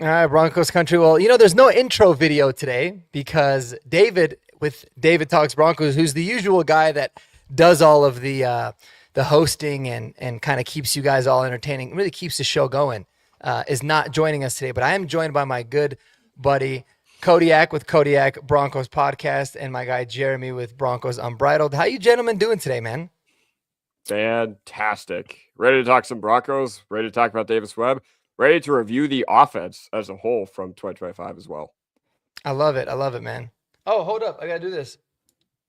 All right, Broncos country. Well, there's no intro video today because David with David Talks Broncos, who's the usual guy that does all of the hosting and kind of keeps you guys all entertaining, really keeps the show going, is not joining us today. But I am joined by my good buddy Kodiak with Kodiak Broncos podcast and my guy Jeremy with Broncos Unbridled. How you gentlemen doing today, man? Fantastic. Ready to talk some Broncos, ready to talk about Davis Webb, ready to review the offense as a whole from 2025 as well. I love it. I love it, man. Oh, hold up. I got to do this.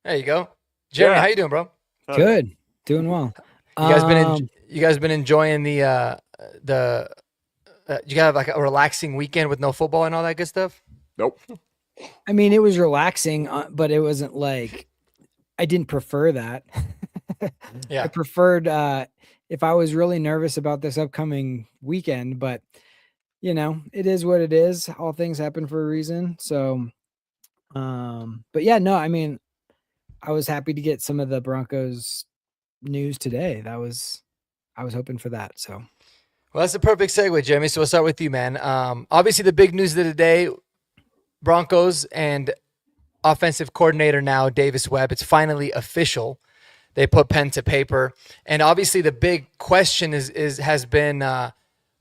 There you go. Jeremy, Yeah. how you doing, bro? Good. Doing well. You guys been enjoying the you got like a relaxing weekend with no football and all that good stuff? Nope. I mean, it was relaxing, but it wasn't like I didn't prefer that. Yeah. I preferred if I was really nervous about this upcoming weekend, but it is what it is. All things happen for a reason. So, but yeah, no, I mean, I was happy to get some of the Broncos news today. I was hoping for that. So, Well, that's a perfect segue, Jeremy. So we'll start with you, man. Obviously, the big news of the day, Broncos and offensive coordinator now, Davis Webb. It's finally official. They put pen to paper, and obviously the big question has been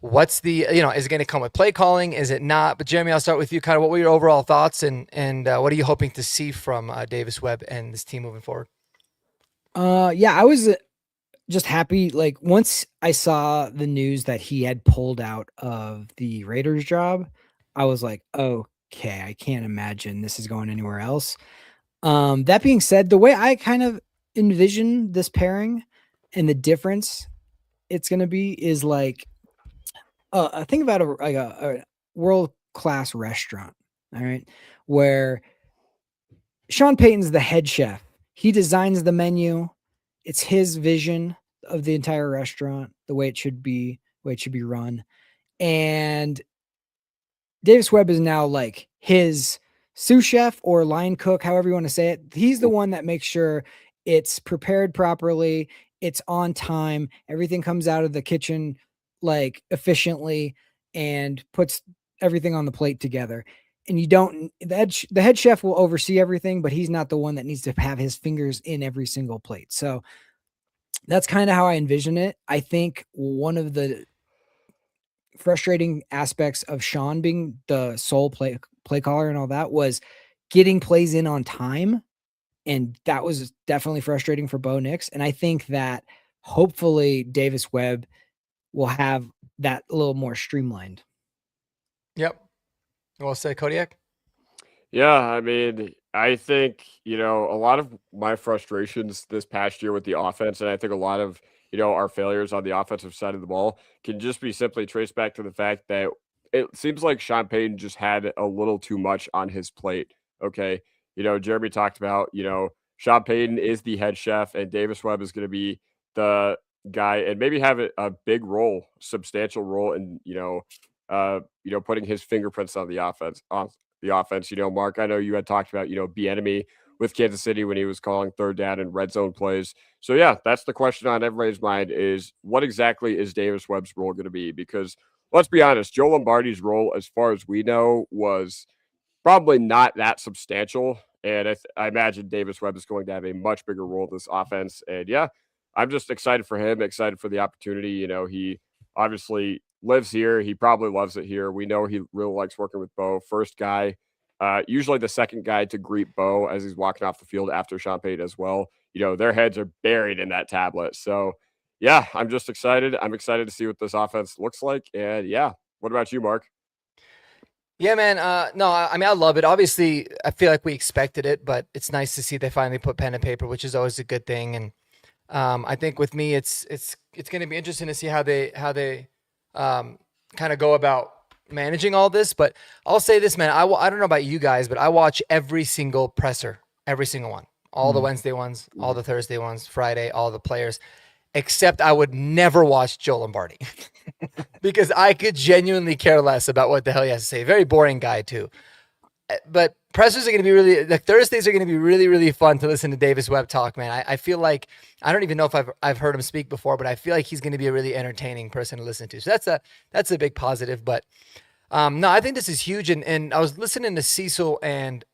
what's the is it going to come with play calling? Is it not? But Jeremy, I'll start with you. Kind of what were your overall thoughts, and what are you hoping to see from Davis Webb and this team moving forward? Yeah, I was just happy. Like once I saw the news that he had pulled out of the Raiders job, I was like, okay, I can't imagine this is going anywhere else. That being said, the way I kind of envision this pairing and the difference it's going to be is like, think about a world-class restaurant, all right, where Sean Payton's the head chef. He designs the menu. It's his vision of the entire restaurant, the way it should be run. And Davis Webb is now like his sous chef or line cook, however you want to say it. He's the one that makes sure it's prepared properly, it's on time, everything comes out of the kitchen like efficiently and puts everything on the plate together. And the head chef will oversee everything, but he's not the one that needs to have his fingers in every single plate. So that's kind of how I envision it. I think one of the frustrating aspects of Sean being the sole play caller and all that was getting plays in on time. And that was definitely frustrating for Bo Nix. And I think that hopefully Davis Webb will have that a little more streamlined. Yep. Well said, Kodiak. Yeah, I mean, I think, a lot of my frustrations this past year with the offense, and I think a lot of, our failures on the offensive side of the ball can just be simply traced back to the fact that it seems like Sean Payton just had a little too much on his plate. Okay. Jeremy talked about, Sean Payton is the head chef and Davis Webb is going to be the guy and maybe have a big role, substantial role in, putting his fingerprints on the offense. Mark, I know you had talked about, Bieniemy with Kansas City when he was calling third down and red zone plays. So yeah, that's the question on everybody's mind is what exactly is Davis Webb's role going to be? Because let's be honest, Joe Lombardi's role, as far as we know, was probably not that substantial. And I imagine Davis Webb is going to have a much bigger role in this offense. And yeah, I'm just excited for him, excited for the opportunity. He obviously lives here. He probably loves it here. We know he really likes working with Bo. First guy, usually the second guy to greet Bo as he's walking off the field after Sean Payton as well. Their heads are buried in that tablet. So yeah, I'm just excited. I'm excited to see what this offense looks like. And yeah, what about you, Mark? Yeah, man. No, I mean, I love it. Obviously, I feel like we expected it, but it's nice to see they finally put pen and paper, which is always a good thing. And I think with me, it's going to be interesting to see how they kind of go about managing all this. But I'll say this, man. I don't know about you guys, but I watch every single presser, every single one, all the Wednesday ones, all the Thursday ones, Friday, all the players. Except I would never watch Joe Lombardi because I could genuinely care less about what the hell he has to say. Very boring guy too. But pressers are going to be Thursdays are going to be really, really fun to listen to Davis Webb talk, man. I feel like, I don't even know if I've heard him speak before, but I feel like he's going to be a really entertaining person to listen to. So that's a big positive. But No, I think this is huge. And I was listening to Cecil and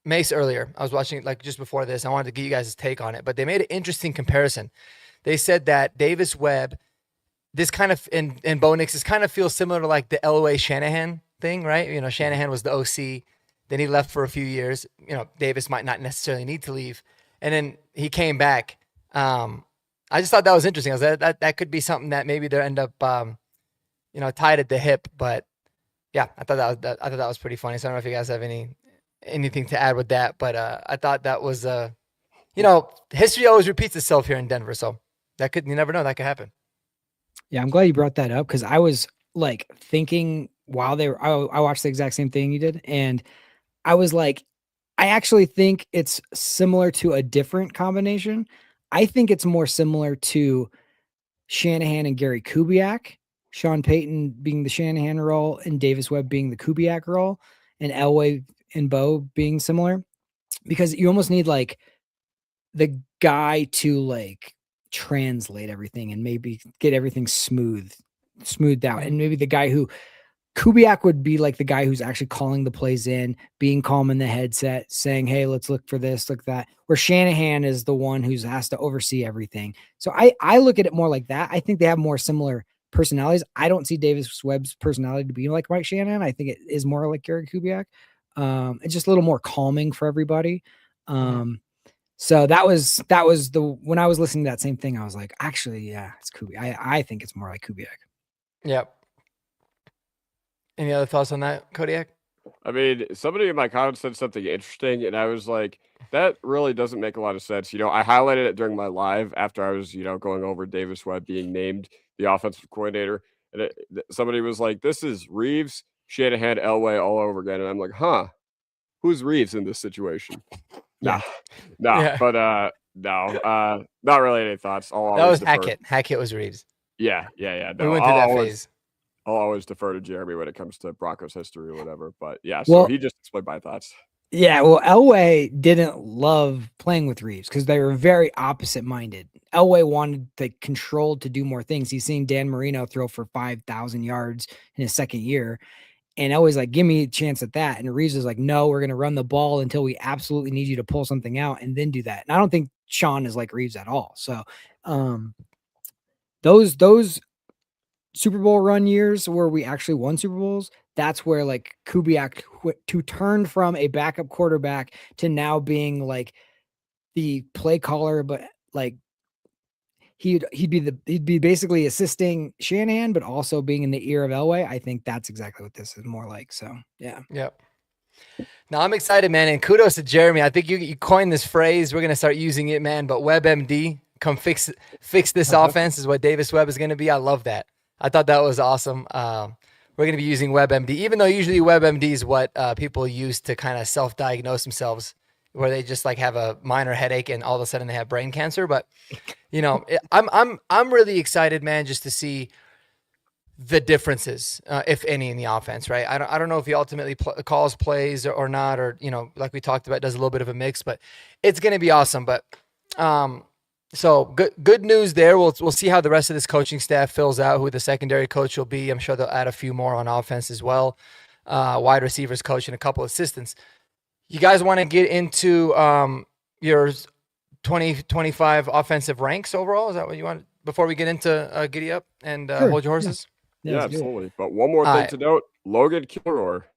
Mace earlier. I was watching it like just before this. I wanted to get you guys' take on it, but they made an interesting comparison. They said that Davis Webb, this kind of, and Bo Nix, this kind of feels similar to like the Elway Shanahan thing, right? You know, Shanahan was the OC. Then he left for a few years. You know, Davis might not necessarily need to leave. And then he came back. I just thought that was interesting. I was that could be something that maybe they end up, tied at the hip. But yeah, I thought that was pretty funny. So I don't know if you guys have anything to add with that. But I thought that was, history always repeats itself here in Denver. So you never know, that could happen. Yeah, I'm glad you brought that up because I was like thinking while I watched the exact same thing you did, and I was like, I actually think it's similar to a different combination. I think it's more similar to Shanahan and Gary Kubiak, Sean Payton being the Shanahan role and Davis Webb being the Kubiak role, and Elway and Bo being similar, because you almost need like the guy to like translate everything and maybe get everything smoothed out. And maybe the guy who Kubiak would be like the guy who's actually calling the plays in, being calm in the headset, saying, hey, let's look for this, look that, where Shanahan is the one who has to oversee everything. So I look at it more like that. I think they have more similar personalities. I don't see Davis Webb's personality to be like Mike Shanahan. I think it is more like Gary Kubiak. It's just a little more calming for everybody. So that was when I was listening to that same thing, I was like, actually, yeah, it's Kubiak. I think it's more like Kubiak. Yep. Any other thoughts on that, Kodiak? I mean, somebody in my comments said something interesting, and I was like, that really doesn't make a lot of sense. I highlighted it during my live after I was, going over Davis Webb being named the offensive coordinator. And somebody was like, this is Reeves, Shanahan, Elway all over again. And I'm like, who's Reeves in this situation? No, but no, not really any thoughts. That was Hackett. Hackett was Reeves. Yeah. No, we went through that phase. I'll always defer to Jeremy when it comes to Broncos history or whatever. But yeah, so he just explained my thoughts. Yeah, well, Elway didn't love playing with Reeves because they were very opposite-minded. Elway wanted the control to do more things. He's seen Dan Marino throw for 5,000 yards in his second year. And Elway's like, give me a chance at that. And Reeves is like, no, we're going to run the ball until we absolutely need you to pull something out and then do that. And I don't think Sean is like Reeves at all. So those Super Bowl run years where we actually won Super Bowls, that's where like Kubiak to turn from a backup quarterback to now being like the play caller, but like he'd be basically assisting Shanahan, but also being in the ear of Elway. I think that's exactly what this is more like. So yeah. Yep. Now I'm excited, man, and kudos to Jeremy. I think you coined this phrase. We're gonna start using it, man. But WebMD, come fix this offense is what Davis Webb is gonna be. I love that. I thought that was awesome. We're going to be using WebMD, even though usually WebMD is what people use to kind of self-diagnose themselves, where they just like have a minor headache and all of a sudden they have brain cancer. But I'm really excited, man, just to see the differences, if any, in the offense. Right? I don't know if he ultimately calls plays or not, or like we talked about, does a little bit of a mix, but it's going to be awesome. But so good news there. We'll see how the rest of this coaching staff fills out, who the secondary coach will be. I'm sure they'll add a few more on offense as well. Wide receivers coach and a couple assistants. You guys want to get into your 2025 offensive ranks overall? Is that what you want before we get into Giddy Up and Sure. Hold Your Horses? Yeah, absolutely. But one more thing to note, Logan Kilgore.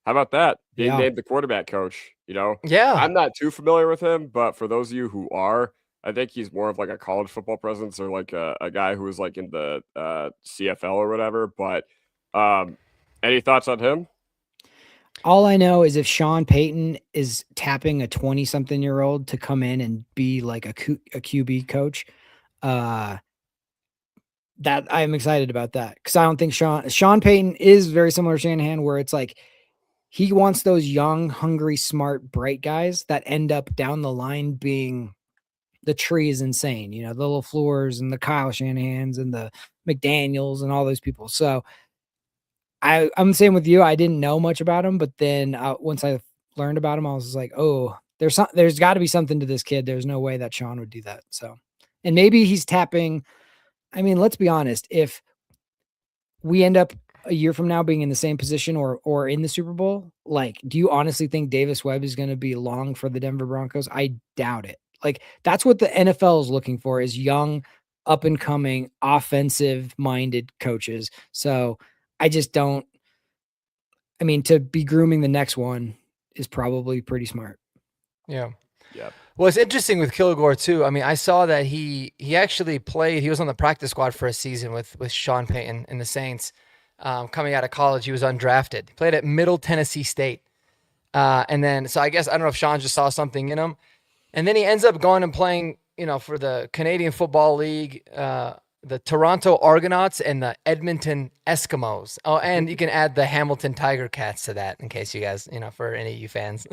How about that? Being named the quarterback coach, Yeah. I'm not too familiar with him, but for those of you who are, I think he's more of like a college football presence or like a guy who was like in the CFL or whatever. But any thoughts on him? All I know is if Sean Payton is tapping a 20-something-year-old to come in and be like a QB coach, that I'm excited about that, because I don't think Sean Payton is very similar to Shanahan, where it's like he wants those young, hungry, smart, bright guys that end up down the line being the tree is insane, the LaFleurs and the Kyle Shanahans and the McDaniels and all those people. So I'm the same with you. I didn't know much about him, but then once I learned about him, I was like, oh, there's got to be something to this kid. There's no way that Sean would do that. So, and maybe he's tapping. I mean, let's be honest. If we end up a year from now being in the same position or in the Super Bowl, like, do you honestly think Davis Webb is going to be long for the Denver Broncos? I doubt it. Like, that's what the NFL is looking for, is young, up and coming, offensive minded coaches. So I just don't, I mean, to be grooming the next one is probably pretty smart. Yeah. Yeah. Well, it's interesting with Kilgore too. I mean, I saw that he actually played. He was on the practice squad for a season with Sean Payton and the Saints. Coming out of college, he was undrafted. He played at Middle Tennessee State, and then so I guess I don't know if Sean just saw something in him, and then he ends up going and playing, for the Canadian Football League, the Toronto Argonauts and the Edmonton Eskimos. Oh, and you can add the Hamilton Tiger Cats to that in case you guys, for any of you fans.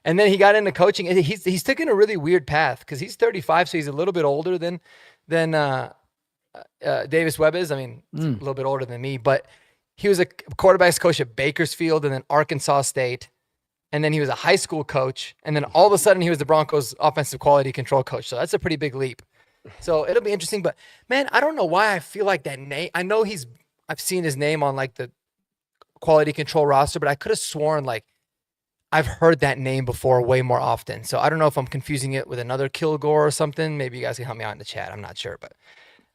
And then he got into coaching. He's taken a really weird path because he's 35, so he's a little bit older than Davis Webb is. I mean, a little bit older than me, but he was a quarterbacks coach at Bakersfield and then Arkansas State. And then he was a high school coach. And then all of a sudden he was the Broncos offensive quality control coach. So that's a pretty big leap. So it'll be interesting. But man, I don't know why I feel like that name. I know I've seen his name on like the quality control roster, but I could have sworn like I've heard that name before way more often. So I don't know if I'm confusing it with another Kilgore or something. Maybe you guys can help me out in the chat. I'm not sure, but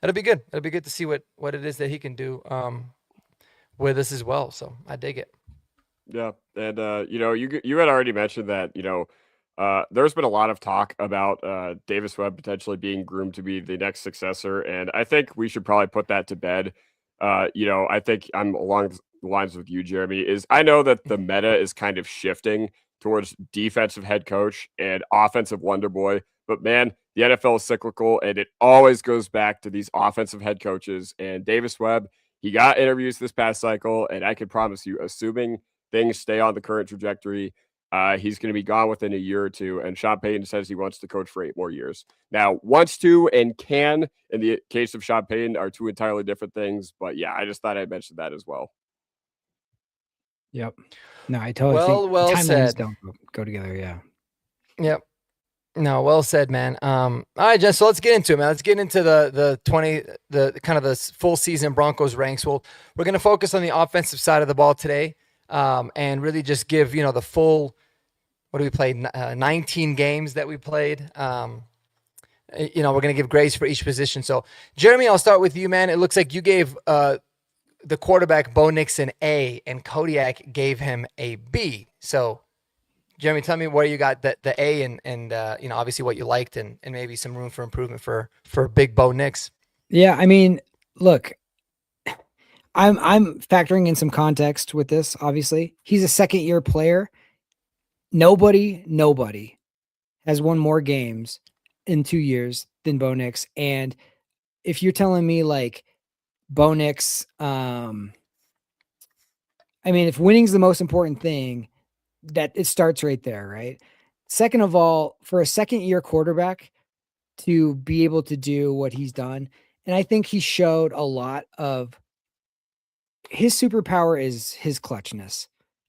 it'll be good. It'll be good to see what it is that he can do with us as well. So I dig it. Yeah, and you had already mentioned that there's been a lot of talk about Davis Webb potentially being groomed to be the next successor, and I think we should probably put that to bed. I think I'm along the lines with you, Jeremy. Is I know that the meta is kind of shifting towards defensive head coach and offensive wonder boy, but man, the NFL is cyclical, and it always goes back to these offensive head coaches. And Davis Webb, he got interviews this past cycle, and I can promise you, assuming things stay on the current trajectory, he's going to be gone within a year or two. And Sean Payton says he wants to coach for 8 more years. Now, wants to and can, in the case of Sean Payton, are 2 entirely different things. But yeah, I just thought I'd mention that as well. Yep. No, I totally think Well timelines said. don't go together. Yeah. Yep. No, well said, man. All right, Jess. So let's get into it, man. Let's get into the kind of the full season Broncos ranks. We're going to focus on the offensive side of the ball today. And really just give, the full, what do we play? 19 games that we played. We're going to give grades for each position. So Jeremy, I'll start with you, man. It looks like you gave, the quarterback Bo Nix an A and Kodiak gave him a B. So Jeremy, tell me where you got the A and obviously what you liked and maybe some room for improvement for big Bo Nix. Yeah. I mean, look, I'm factoring in some context with this. Obviously, he's a second-year player. Nobody has won more games in 2 years than Bo Nix. And if you're telling me like Bo Nix, I mean, if winning's the most important thing, that it starts right there, right? Second of all, for a second-year quarterback to be able to do what he's done, and I think he showed a lot of his superpower is his clutchness.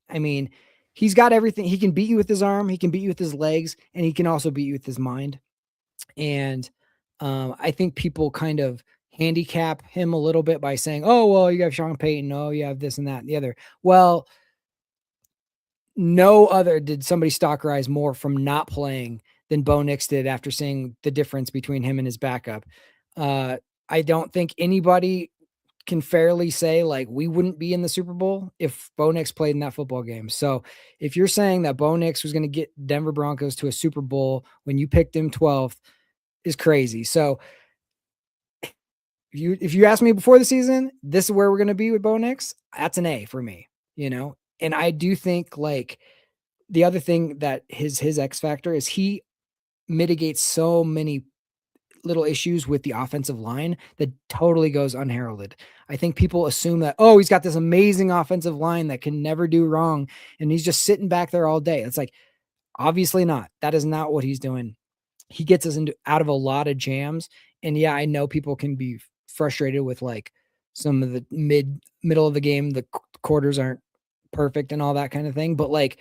I mean, he's got everything. He can beat you with his arm, he can beat you with his legs, and he can also beat you with his mind. And I think people kind of handicap him a little bit by saying, oh, well, you have Sean Payton. Oh, you have this and that and the other. Well, no other did somebody stalkerize more from not playing than Bo Nix did after seeing the difference between him and his backup. I don't think anybody can fairly say like we wouldn't be in the Super Bowl if Bo Nix played in that football game. So if you're saying that Bo Nix was going to get Denver Broncos to a Super Bowl when you picked him 12th is crazy. So if you asked me before the season, this is where we're going to be with Bo Nix, that's an A for me, And I do think like the other thing that his X factor is he mitigates so many little issues with the offensive line that totally goes unheralded. I think people assume that, oh, he's got this amazing offensive line that can never do wrong. And he's just sitting back there all day. It's like, obviously not. That is not what he's doing. He gets us out of a lot of jams. And yeah, I know people can be frustrated with like some of the middle of the game. The quarters aren't perfect and all that kind of thing. But like,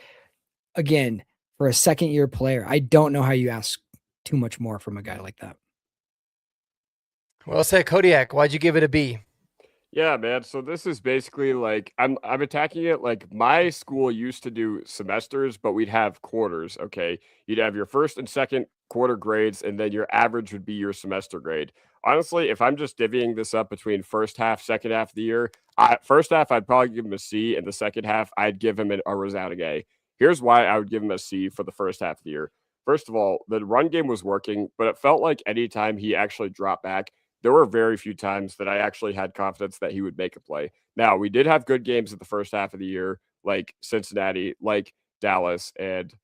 again, for a second-year player, I don't know how you ask too much more from a guy like that. Well said, Kodiak. Why'd you give it a B? Yeah, man. So this is basically like I'm attacking it like my school used to do semesters, but we'd have quarters. Okay. You'd have your first and second quarter grades, and then your average would be your semester grade. Honestly, if I'm just divvying this up between first half, second half of the year, first half I'd probably give him a C, and the second half I'd give him a resounding A. Here's why I would give him a C for the first half of the year. First of all, the run game was working, but it felt like anytime he actually dropped back, there were very few times that I actually had confidence that he would make a play. Now, we did have good games in the first half of the year, like Cincinnati, like Dallas, and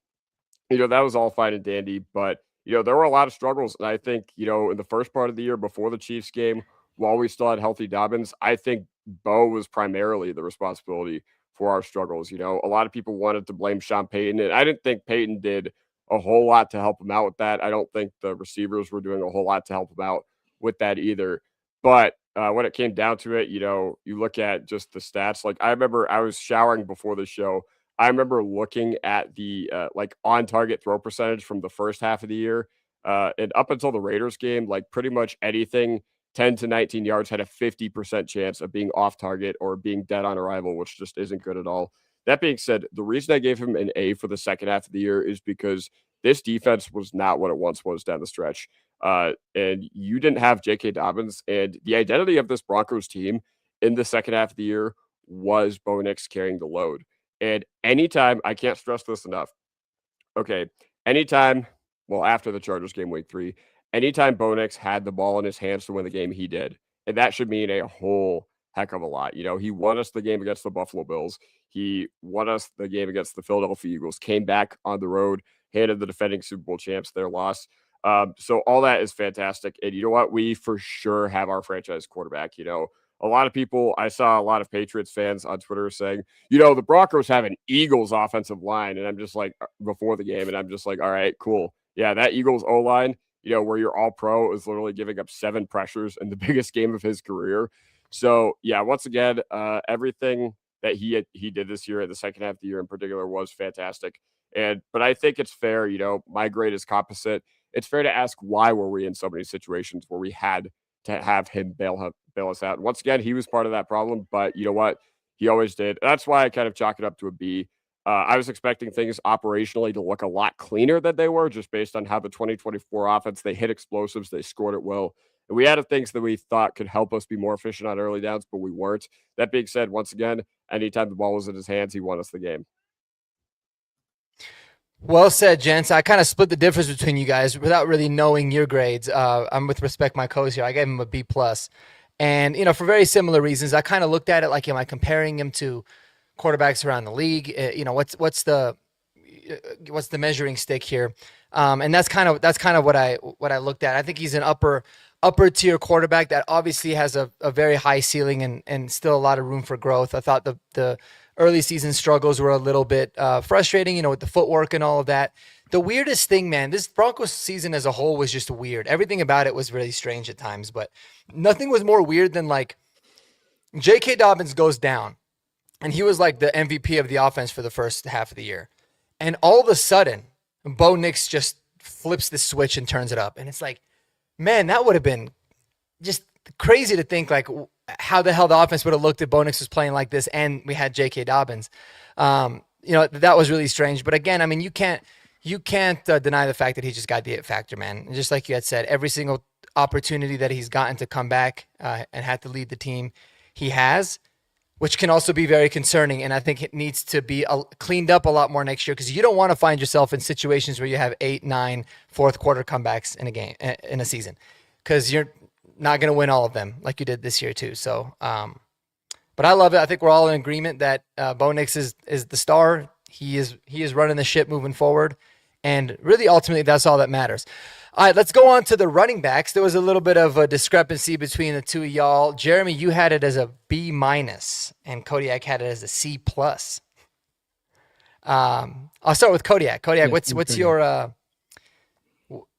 that was all fine and dandy, but there were a lot of struggles. And I think, in the first part of the year before the Chiefs game, while we still had healthy Dobbins, I think Bo was primarily the responsibility for our struggles. A lot of people wanted to blame Sean Payton, and I didn't think Payton did a whole lot to help him out with that. I don't think the receivers were doing a whole lot to help him out with that either. But when it came down to it, you look at just the stats. Like I remember I was showering before the show. I remember looking at the like on target throw percentage from the first half of the year, and up until the Raiders game, like pretty much anything 10 to 19 yards had a 50% chance of being off target or being dead on arrival, which just isn't good at all. That being said, the reason I gave him an A for the second half of the year is because this defense was not what it once was down the stretch. And you didn't have J.K. Dobbins, and the identity of this Broncos team in the second half of the year was Bo Nix carrying the load. And anytime, I can't stress this enough. Okay, anytime, well, after the Chargers game week 3, anytime Bo Nix had the ball in his hands to win the game, he did. And that should mean a whole heck of a lot. He won us the game against the Buffalo Bills. He won us the game against the Philadelphia Eagles, came back on the road, handed the defending Super Bowl champs their loss. So all that is fantastic. And you know what? We for sure have our franchise quarterback. A lot of people, I saw a lot of Patriots fans on Twitter saying, the Broncos have an Eagles offensive line. And I'm just like, before the game, and I'm just like, all right, cool. Yeah, that Eagles O line, where your all pro is literally giving up 7 pressures in the biggest game of his career. So, yeah, once again, everything that he did this year, in the second half of the year in particular, was fantastic. But I think it's fair, my grade is composite. It's fair to ask, why were we in so many situations where we had to have him bail us out? And once again, he was part of that problem, but you know what? He always did. That's why I kind of chalk it up to a B. I was expecting things operationally to look a lot cleaner than they were, just based on how the 2024 offense, they hit explosives, they scored at will. And we added things that we thought could help us be more efficient on early downs, but we weren't. That being said, once again, anytime the ball was in his hands, he won us the game. Well said, gents. I kind of split the difference between you guys without really knowing your grades. I'm with respect my coach here. I gave him a B plus, and for very similar reasons. I kind of looked at it like, am I comparing him to quarterbacks around the league? What's the measuring stick here? And that's kind of what I looked at. I think he's an upper tier quarterback that obviously has a very high ceiling and still a lot of room for growth. I thought the early season struggles were a little bit frustrating, with the footwork and all of that. The weirdest thing, man, this Broncos season as a whole was just weird. Everything about it was really strange at times, but nothing was more weird than like J.K. Dobbins goes down, and he was like the MVP of the offense for the first half of the year. And all of a sudden, Bo Nix just flips the switch and turns it up. And it's like, man, that would have been just crazy to think, like, how the hell the offense would have looked if Bo Nix was playing like this and we had J.K. Dobbins. That was really strange. But again, I mean, you can't deny the fact that he just got the it factor, man. And just like you had said, every single opportunity that he's gotten to come back and had to lead the team, he has, which can also be very concerning. And I think it needs to be cleaned up a lot more next year, because you don't want to find yourself in situations where you have 8, 9 fourth quarter comebacks in a game, in a season, because you're not going to win all of them like you did this year too. So, but I love it. I think we're all in agreement that Bo Nix is the star. He is running the ship moving forward. And really, ultimately, that's all that matters. All right, let's go on to the running backs. There was a little bit of a discrepancy between the two of y'all. Jeremy, you had it as a B-, and Kodiak had it as a C+. I'll start with Kodiak. Kodiak, Yeah, what's your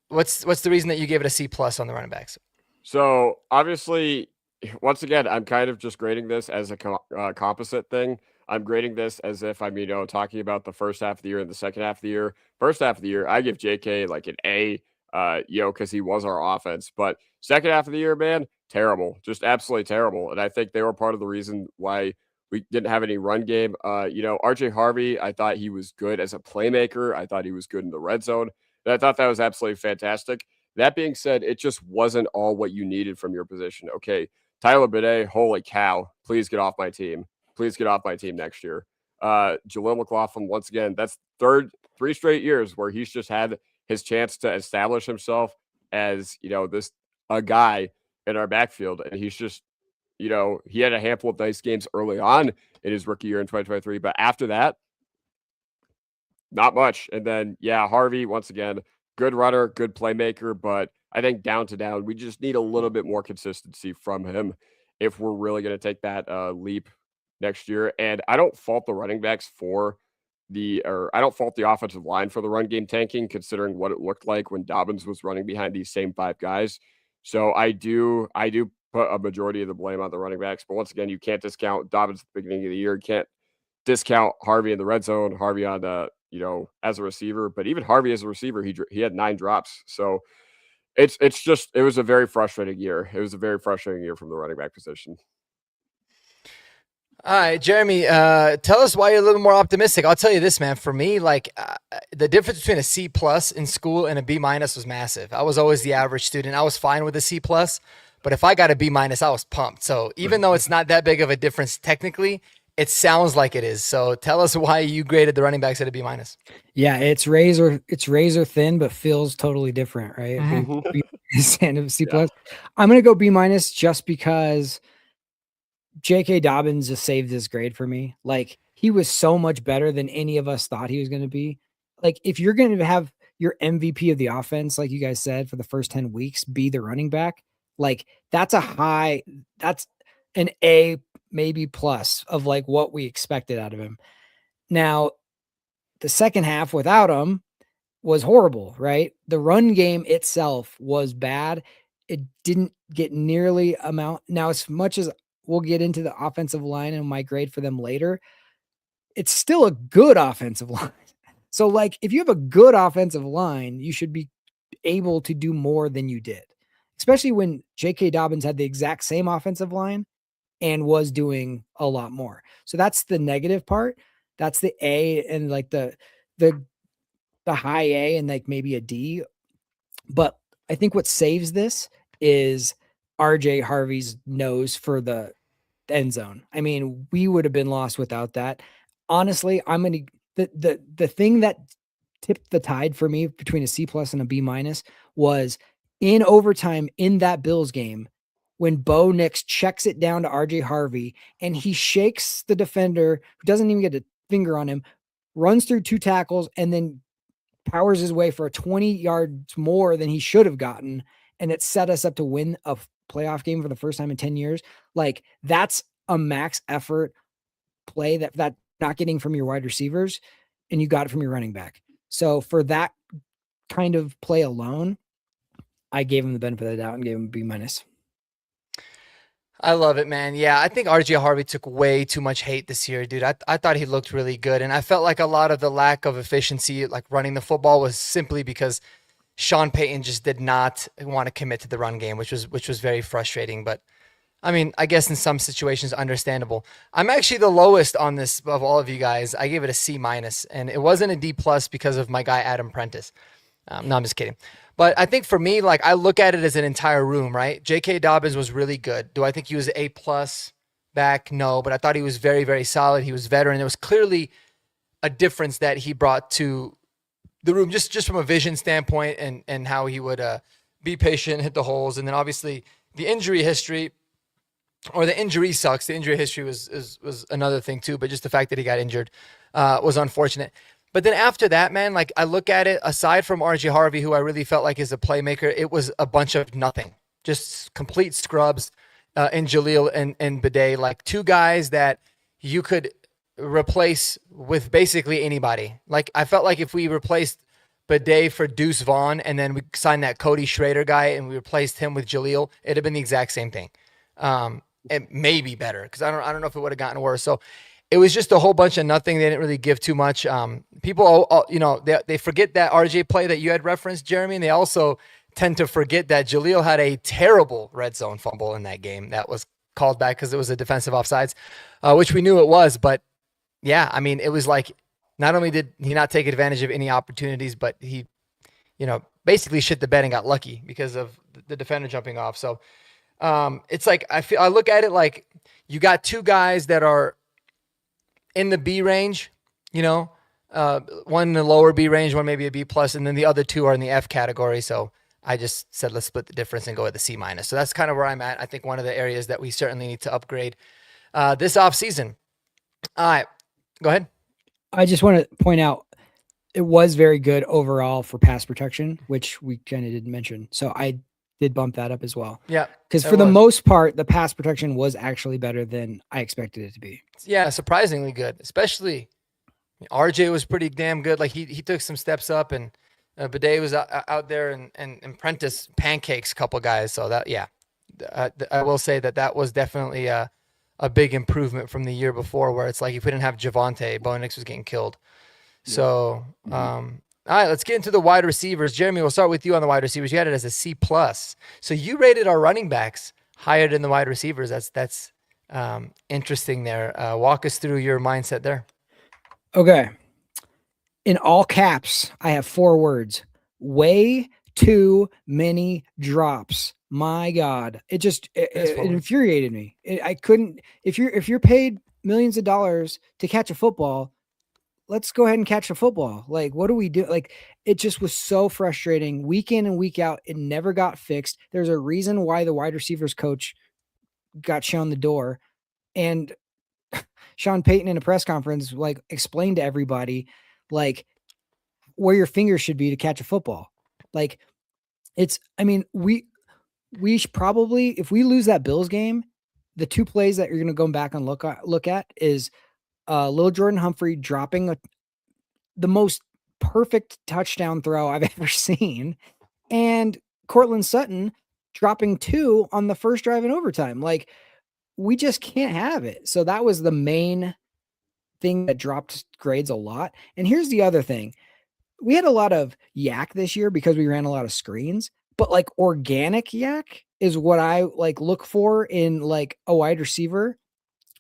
what's the reason that you gave it a C+ on the running backs? So obviously, once again, I'm kind of just grading this as a composite thing. I'm grading this as if I'm, talking about the first half of the year and the second half of the year. First half of the year, I give JK like an A, because he was our offense. But second half of the year, man, terrible, just absolutely terrible. And I think they were part of the reason why we didn't have any run game. RJ Harvey, I thought he was good as a playmaker. I thought he was good in the red zone. And I thought that was absolutely fantastic. That being said, it just wasn't all what you needed from your position. Okay, Tyler Bidet, holy cow, please get off my team. Please get off my team next year. Jaleel McLaughlin, once again, that's three straight years where he's just had his chance to establish himself as, a guy in our backfield. And he's just, he had a handful of nice games early on in his rookie year in 2023. But after that, not much. And then, Harvey, once again, good runner, good playmaker. But I think down, we just need a little bit more consistency from him if we're really going to take that leap next year. And I don't fault the running backs I don't fault the offensive line for the run game tanking, considering what it looked like when Dobbins was running behind these same 5 guys. So I do put a majority of the blame on the running backs. But once again, you can't discount Dobbins at the beginning of the year. You can't discount Harvey in the red zone, Harvey on as a receiver. But even Harvey as a receiver, he had 9 drops. So it was a very frustrating year. It was a very frustrating year from the running back position. All right, Jeremy, tell us why you're a little more optimistic. I'll tell you this, man. For me, the difference between a C+ in school and a B- was massive. I was always the average student. I was fine with a C+, but if I got a B-, I was pumped. So even though it's not that big of a difference technically, it sounds like it is. So tell us why you graded the running backs at a B-. Yeah, it's razor thin, but feels totally different, right? And of C+. Yeah. I'm gonna go B- just because J.K. Dobbins just saved his grade for me. Like, he was so much better than any of us thought he was going to be. Like, if you're going to have your MVP of the offense, like you guys said, for the first 10 weeks, be the running back, like, that's an A, maybe plus of like what we expected out of him. Now, the second half without him was horrible, right? The run game itself was bad. It didn't get nearly amount. Now, as much as we'll get into the offensive line and my grade for them later, it's still a good offensive line. So, like, if you have a good offensive line, you should be able to do more than you did, especially when J.K. Dobbins had the exact same offensive line and was doing a lot more. So that's the negative part. That's the A, and like the high A and like maybe a D. But I think what saves this is RJ Harvey's nose for the end zone. I mean, we would have been lost without that. Honestly, the thing that tipped the tide for me between a C+ and a B- was in overtime in that Bills game when Bo Nix checks it down to RJ Harvey and he shakes the defender who doesn't even get a finger on him, runs through 2 tackles, and then powers his way for 20 yards more than he should have gotten. And it set us up to win a playoff game for the first time in 10 years. Like, that's a max effort play that not getting from your wide receivers, and you got it from your running back. So for that kind of play alone, I gave him the benefit of the doubt and gave him a B-. I love it, man. Yeah, I think RJ Harvey took way too much hate this year, dude. I thought he looked really good, and I felt like a lot of the lack of efficiency, like running the football, was simply because Sean Payton just did not want to commit to the run game, which was very frustrating. But I mean, I guess in some situations, understandable. I'm actually the lowest on this of all of you guys. I gave it a C-, and it wasn't a D+ because of my guy Adam Prentice. No, I'm just kidding. But I think for me, like, I look at it as an entire room, right? J.K. Dobbins was really good. Do I think he was A+ back? No, but I thought he was very, very solid. He was veteran. There was clearly a difference that he brought to the room, just from a vision standpoint, and how he would be patient, hit the holes, and then obviously the injury history, or the injury sucks. The injury history was another thing too, but just the fact that he got injured was unfortunate. But then after that, man, like, I look at it, aside from RJ Harvey, who I really felt like is a playmaker, it was a bunch of nothing, just complete scrubs, and Jaleel and Bidet, like 2 guys that you could replace with basically anybody. Like, I felt like if we replaced Bidet for Deuce Vaughn and then we signed that Cody Schrader guy and we replaced him with Jaleel, it'd have been the exact same thing. It may be better because I don't know if it would have gotten worse. So it was just a whole bunch of nothing. They didn't really give too much. People, they forget that RJ play that you had referenced, Jeremy, and they also tend to forget that Jaleel had a terrible red zone fumble in that game that was called back because it was a defensive offsides, which we knew it was. But yeah, I mean, it was like not only did he not take advantage of any opportunities, but he, basically shit the bed and got lucky because of the defender jumping off. So it's like I look at it like you got two guys that are in the B range, one in the lower B range, one maybe a B plus, and then the other two are in the F category. So I just said let's split the difference and go with the C minus. So that's kind of where I'm at. I think one of the areas that we certainly need to upgrade this off season. All right, go ahead. I just want to point out it was very good overall for pass protection, which we kind of didn't mention. So I did bump that up as well. Yeah, because for the most part, the pass protection was actually better than I expected it to be. Yeah, surprisingly good. Especially RJ was pretty damn good. Like he took some steps up, and Bidet was out there and Prentice pancakes a couple guys. So that I will say that was definitely a big improvement from the year before, where it's like if we didn't have Javonte, Bo Nix was getting killed. So, all right, let's get into the wide receivers. Jeremy, we'll start with you on the wide receivers. You had it as a C plus. So you rated our running backs higher than the wide receivers. That's interesting there. Walk us through your mindset there. Okay. In all caps, I have 4 words: way too many drops. My God, it infuriated me. I couldn't. If you're paid millions of dollars to catch a football, let's go ahead and catch a football. Like, what do we do? Like, it just was so frustrating week in and week out. It never got fixed. There's a reason why the wide receivers coach got shown the door, and Sean Payton in a press conference, like, explained to everybody, like, where your fingers should be to catch a football. Like, we should probably, if we lose that Bills game, the 2 plays that you're going to go back and look at is Lil Jordan Humphrey dropping the most perfect touchdown throw I've ever seen, and Cortland Sutton dropping 2 on the first drive in overtime. Like, we just can't have it. So that was the main thing that dropped grades a lot. And here's the other thing. We had a lot of yak this year because we ran a lot of screens, but like organic yak is what I like look for in like a wide receiver.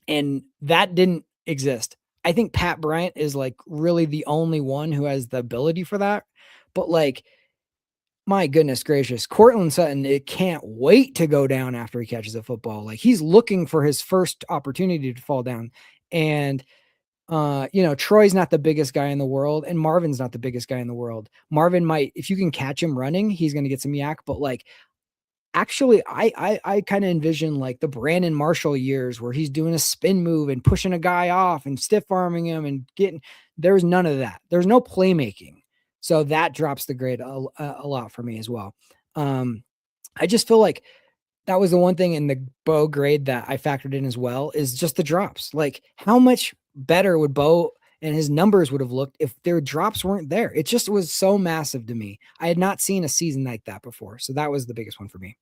And that didn't exist. I think Pat Bryant is like really the only one who has the ability for that. But like, my goodness gracious, Cortland Sutton, it can't wait to go down after he catches a football. Like, he's looking for his first opportunity to fall down. And Troy's not the biggest guy in the world, and Marvin's not the biggest guy in the world. Marvin might, if you can catch him running, he's going to get some yak. But like, actually, I kind of envision like the Brandon Marshall years where he's doing a spin move and pushing a guy off and stiff arming him and there's none of that. There's no playmaking. So that drops the grade a lot for me as well. I just feel like that was the one thing in the Bo grade that I factored in as well, is just the drops. Like, how much better would Bo and his numbers would have looked if their drops weren't there? It just was so massive to me. I had not seen a season like that before. So that was the biggest one for me.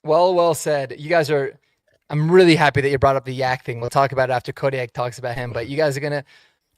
Well said. You guys I'm really happy that you brought up the yak thing. We'll talk about it after Kodiak talks about him, but you guys are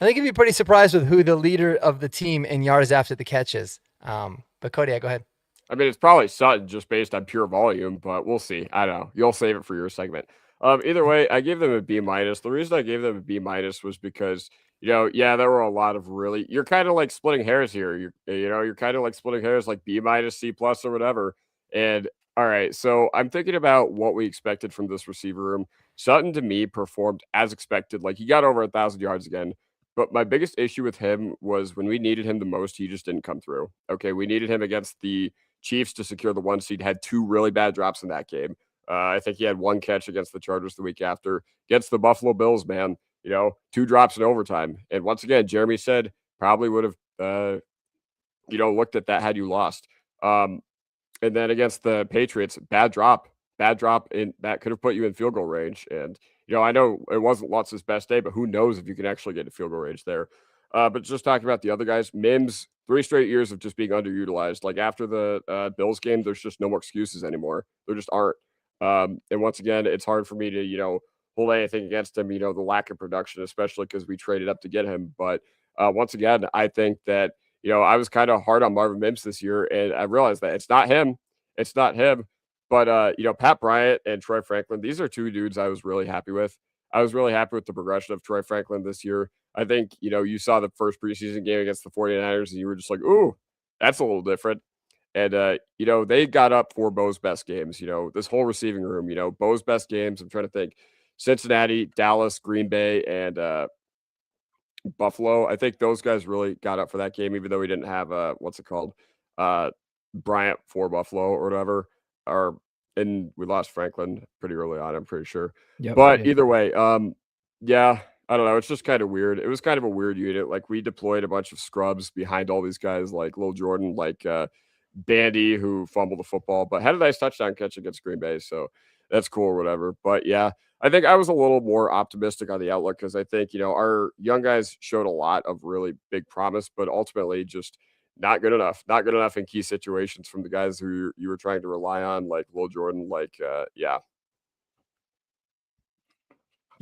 I think you'd be pretty surprised with who the leader of the team in yards after the catch is. But Kodiak, go ahead. I mean, it's probably Sutton just based on pure volume, but we'll see. I don't know. You'll save it for your segment. Either way, I gave them a B minus. The reason I gave them a B minus was because, there were a lot of really, you're kind of like splitting hairs here. You're kind of like splitting hairs, like B minus, C plus, or whatever. And all right, so I'm thinking about what we expected from this receiver room. Sutton, to me, performed as expected. Like, he got over 1,000 yards again. But my biggest issue with him was when we needed him the most, he just didn't come through. Okay, we needed him against the Chiefs to secure the 1 seed, had 2 really bad drops in that game. I think he had 1 catch against the Chargers the week after. Against the Buffalo Bills, man, 2 drops in overtime. And once again, Jeremy said probably would have, looked at that had you lost. And then against the Patriots, bad drop, and that could have put you in field goal range. And, I know it wasn't Lutz's best day, but who knows if you can actually get to field goal range there. But just talking about the other guys, Mims, 3 straight years of just being underutilized. Like, after the Bills game, there's just no more excuses anymore. There just aren't. And once again, it's hard for me to, hold anything against him, the lack of production, especially because we traded up to get him. But once again, I think that I was kind of hard on Marvin Mims this year, and I realized that it's not him. It's not him. But Pat Bryant and Troy Franklin, these are two dudes I was really happy with. I was really happy with the progression of Troy Franklin this year. I think, you saw the first preseason game against the 49ers, and you were just like, ooh, that's a little different. And they got up for Bo's best games, this whole receiving room, Bo's best games. I'm trying to think. Cincinnati, Dallas, Green Bay, and Buffalo. I think those guys really got up for that game, even though we didn't have what's it called? Bryant for Buffalo or whatever. And we lost Franklin pretty early on, I'm pretty sure. Yep, But yep. either way, yeah, I don't know. It's just kind of weird. It was kind of a weird unit. Like we deployed a bunch of scrubs behind all these guys, like Lil Jordan, like Bandy, who fumbled the football, but had a nice touchdown catch against Green Bay. So that's cool or whatever. But yeah, I think I was a little more optimistic on the outlook because I think, our young guys showed a lot of really big promise, but ultimately just not good enough. Not good enough in key situations from the guys who you were trying to rely on, like Lil Jordan, yeah.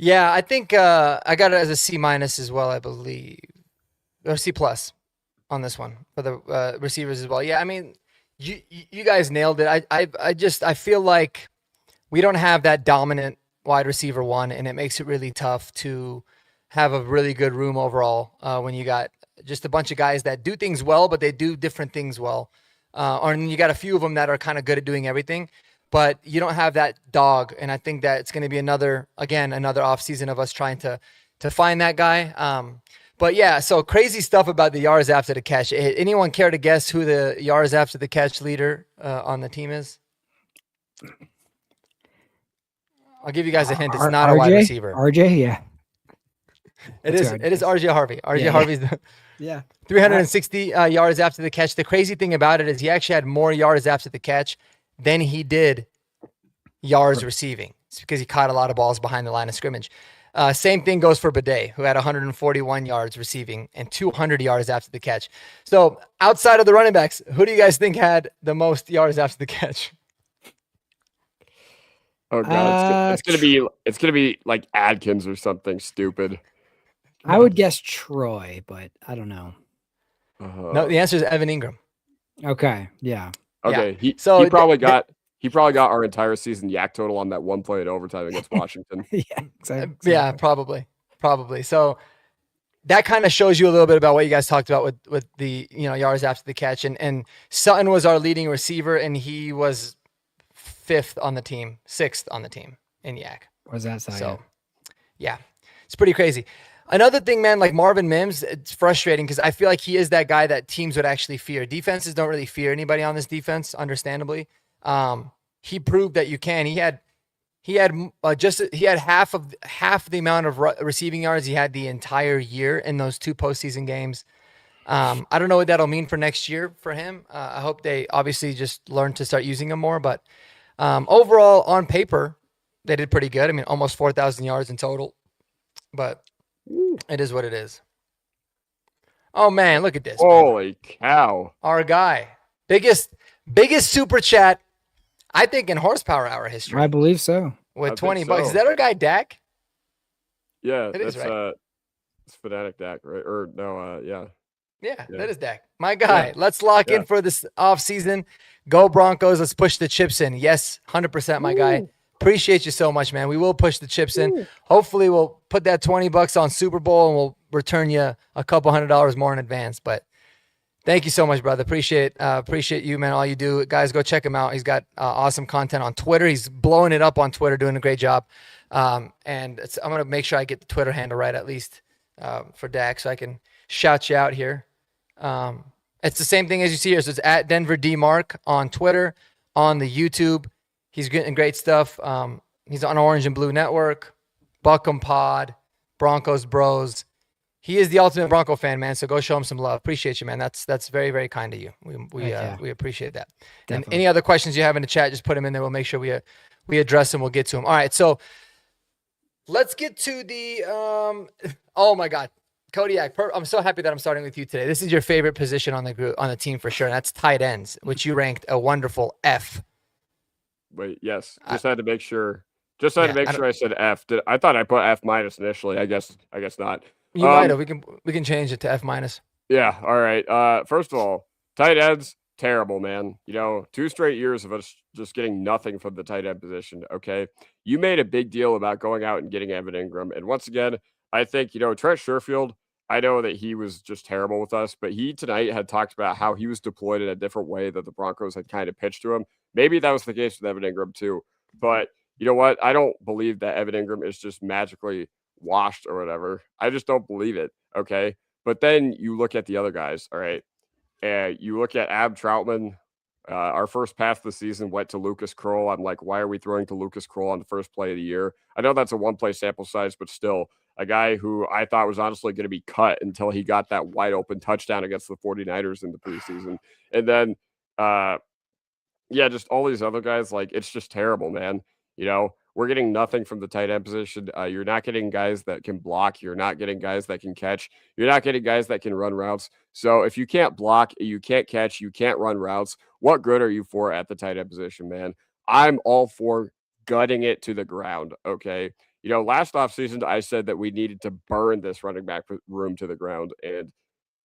Yeah, I think I got it as a C- as well, I believe, or C+ on this one for the receivers as well. Yeah, I mean, you guys nailed it. I feel like we don't have that dominant wide receiver one, and it makes it really tough to have a really good room overall when you got just a bunch of guys that do things well, but they do different things well. Or you got a few of them that are kind of good at doing everything, but you don't have that dog. And I think that it's going to be another offseason of us trying to find that guy. But yeah, so crazy stuff about the yards after the catch. Anyone care to guess who the yards after the catch leader on the team is? I'll give you guys a hint. It's not a wide receiver. RJ, yeah. It is RJ Harvey. RJ Harvey's the yeah. 360 yards after the catch. The crazy thing about it is he actually had more yards after the catch than he did yards receiving. It's because he caught a lot of balls behind the line of scrimmage. Same thing goes for Bidet, who had 141 yards receiving and 200 yards after the catch. So outside of the running backs, who do you guys think had the most yards after the catch? Oh god, it's gonna be like Adkins or something stupid. I would guess Troy, but I don't know. No, the answer is Evan Ingram. Okay, yeah. Okay, yeah. He probably got our entire season yak total on that one play in overtime against Washington. Yeah, exactly. Yeah, probably. So that kind of shows you a little bit about what you guys talked about with the yards after the catch, and Sutton was our leading receiver, and he was 6th on the team in yak. What does that say? So, yeah, it's pretty crazy. Another thing, man, like Marvin Mims, it's frustrating because I feel like he is that guy that teams would actually fear. Defenses don't really fear anybody on this defense, understandably. He proved that you can. He had half the amount of receiving yards he had the entire year in those 2 postseason games. I don't know what that'll mean for next year for him. I hope they obviously just learn to start using him more, but overall on paper, they did pretty good. I mean, almost 4,000 yards in total, but it is what it is. Oh man, look at this. Holy cow. Our guy. Biggest super chat, I think, in horsepower hour history. I believe so. With $20. Is that our guy Dak? Yeah, it is, right? It's Fanatic Dak, right? Or no, yeah. Yeah, that is Dak. My guy. Yeah. Let's lock in for this offseason. Go Broncos. Let's push the chips in. Yes, 100%, my guy. Appreciate you so much, man. We will push the chips in. Hopefully, we'll put that $20 on Super Bowl, and we'll return you a couple $100 more in advance. But thank you so much, brother. Appreciate you, man. All you do, guys, go check him out. He's got awesome content on Twitter. He's blowing it up on Twitter, doing a great job. And I'm gonna make sure I get the Twitter handle right at least for Dak, so I can shout you out here. It's the same thing as you see here. So it's at Denver D Mark on Twitter, on the YouTube. He's getting great stuff. He's on Orange and Blue Network, Buckham Pod, Broncos Bros. He is the ultimate Bronco fan, man. So go show him some love. Appreciate you, man. That's very, very kind of you. We appreciate that. Definitely. And any other questions you have in the chat, just put them in there. We'll make sure we address them. We'll get to them. All right. So let's get to the oh my God, Kodiak. I'm so happy that I'm starting with you today. This is your favorite position on the team for sure. And that's tight ends, which you ranked a wonderful F. Wait, yes. Just had to make sure. I said F. I thought I put F- initially. I guess not. You might have. We can change it to F-. Yeah. All right. First of all, tight ends, terrible, man. 2 straight years of us just getting nothing from the tight end position. Okay. You made a big deal about going out and getting Evan Ingram. And once again, I think, Trent Sherfield, I know that he was just terrible with us, but he tonight had talked about how he was deployed in a different way that the Broncos had kind of pitched to him. Maybe that was the case with Evan Ingram too. But you know what? I don't believe that Evan Ingram is just magically washed or whatever. I just don't believe it. Okay. But then you look at the other guys, all right? And you look at Ab Troutman. Our first pass of the season went to Lucas Kroll. I'm like, why are we throwing to Lucas Kroll on the first play of the year? I know that's a one-play sample size, but still, a guy who I thought was honestly going to be cut until he got that wide open touchdown against the 49ers in the preseason. And then, yeah, just all these other guys, like, it's just terrible, man. We're getting nothing from the tight end position. You're not getting guys that can block. You're not getting guys that can catch. You're not getting guys that can run routes. So if you can't block, you can't catch, you can't run routes, what good are you for at the tight end position, man? I'm all for gutting it to the ground, okay? Last offseason, I said that we needed to burn this running back room to the ground. And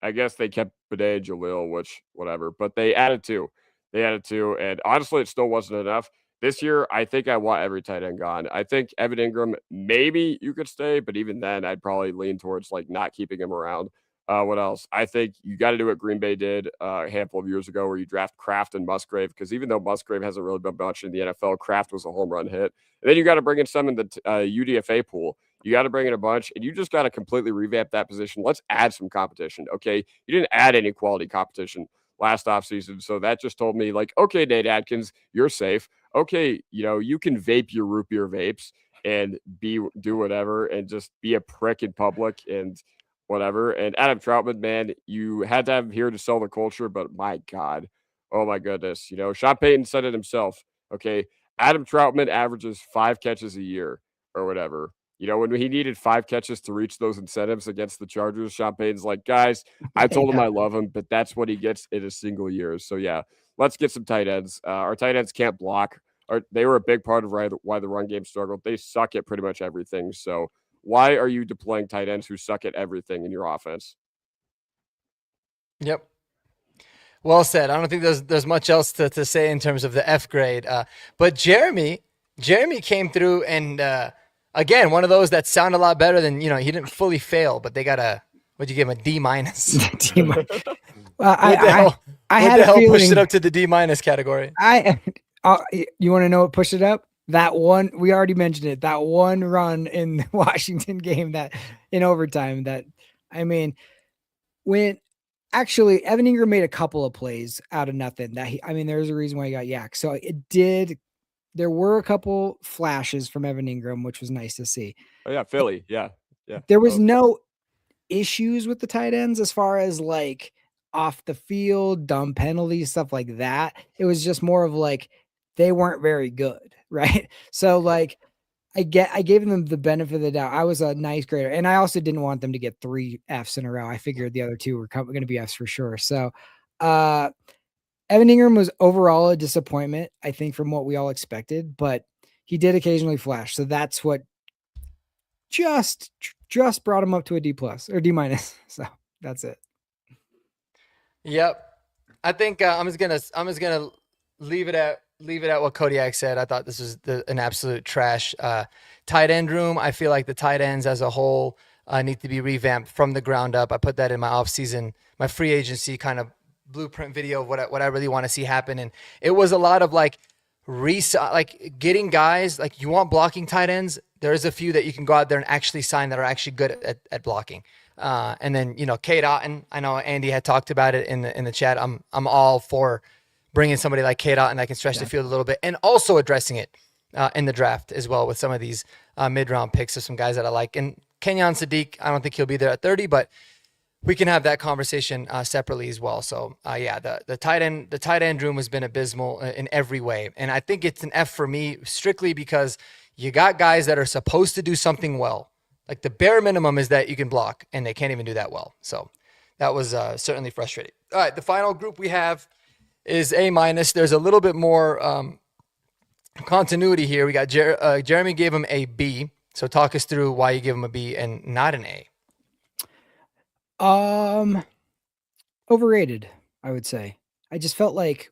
I guess they kept Bidet and Jalil, which whatever, but they added two. They added two, and honestly, it still wasn't enough. This year, I think I want every tight end gone. I think Evan Ingram, maybe you could stay, but even then, I'd probably lean towards like not keeping him around. What else? I think you got to do what Green Bay did a handful of years ago, where you draft Kraft and Musgrave, because even though Musgrave hasn't really been much in the NFL, Kraft was a home run hit. And then you got to bring in some in the UDFA pool. You got to bring in a bunch, and you just got to completely revamp that position. Let's add some competition, okay? You didn't add any quality competition last offseason, so that just told me, like, okay, Nate Adkins, you're safe. Okay, you can vape your root beer vapes and do whatever and just be a prick in public and whatever. And Adam Troutman, man, you had to have him here to sell the culture, but my God, oh my goodness, Sean Payton said it himself. Okay, Adam Troutman averages 5 catches a year or whatever. When he needed 5 catches to reach those incentives against the Chargers, Sean Payton's like, guys, I told him I love him, but that's what he gets in a single year. So, yeah, let's get some tight ends. Our tight ends can't block. They were a big part of why the run game struggled. They suck at pretty much everything. So, why are you deploying tight ends who suck at everything in your offense? Yep. Well said. I don't think there's much else to say in terms of the F grade. But Jeremy came through and again, one of those that sound a lot better than, he didn't fully fail, but they got what'd you give him, a D minus? Well, I had a feeling pushed it up to the D minus category. You want to know what pushed it up? That one, we already mentioned it, that one run in the Washington game that in overtime when actually Evan Ingram made a couple of plays out of nothing there's a reason why he got yacked. So there were a couple flashes from Evan Ingram, which was nice to see. Oh yeah. Philly. Yeah. Yeah. There was no issues with the tight ends as far as like off the field, dumb penalties, stuff like that. It was just more of like, they weren't very good. Right. So like, I gave them the benefit of the doubt. I was a nice grader, and I also didn't want them to get 3 Fs in a row. I figured the other 2 were going to be Fs for sure. So, Evan Ingram was overall a disappointment, I think, from what we all expected, but he did occasionally flash. So that's what just brought him up to a D plus or D minus. So that's it. Yep. I think I'm just gonna leave it at what Kodiak said. I thought this was an absolute trash tight end room. I feel like the tight ends as a whole need to be revamped from the ground up. I put that in my offseason, my free agency kind of blueprint video of what I really want to see happen. And it was a lot of like getting guys, like, you want blocking tight ends. There's a few that you can go out there and actually sign that are actually good at blocking. And then, Kate Otten, I know Andy had talked about it in the chat. I'm all for bringing somebody like Kate Otten that can stretch the field a little bit, and also addressing it in the draft as well with some of these mid-round picks of some guys that I like. And Kenyon Sadiq, I don't think he'll be there at 30, but we can have that conversation separately as well. So the tight end room has been abysmal in every way, and I think it's an F for me strictly because you got guys that are supposed to do something well. Like, the bare minimum is that you can block, and they can't even do that well. So that was certainly frustrating. All right, the final group we have is A minus. There's a little bit more continuity here. We got Jeremy gave him a B. So talk us through why you give him a B and not an A. Overrated, I would say. I just felt like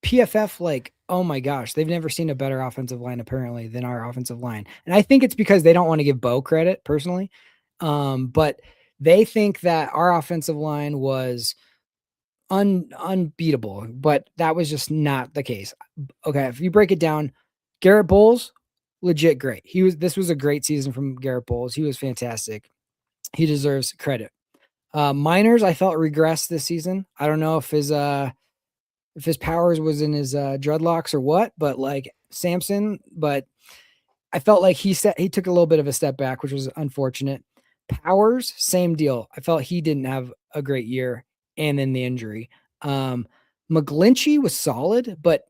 PFF, like, oh my gosh, they've never seen a better offensive line apparently than our offensive line. And I think it's because they don't want to give Bo credit personally. But they think that our offensive line was unbeatable, but that was just not the case. Okay, if you break it down, Garrett Bowles, legit great. This was a great season from Garrett Bowles. He was fantastic. He deserves credit. Miners, I felt regressed this season. I don't know if his powers was in his dreadlocks or what, but like Samson, but I felt like he took a little bit of a step back, which was unfortunate. Powers, same deal. I felt he didn't have a great year, and then the injury. McGlinchey was solid, but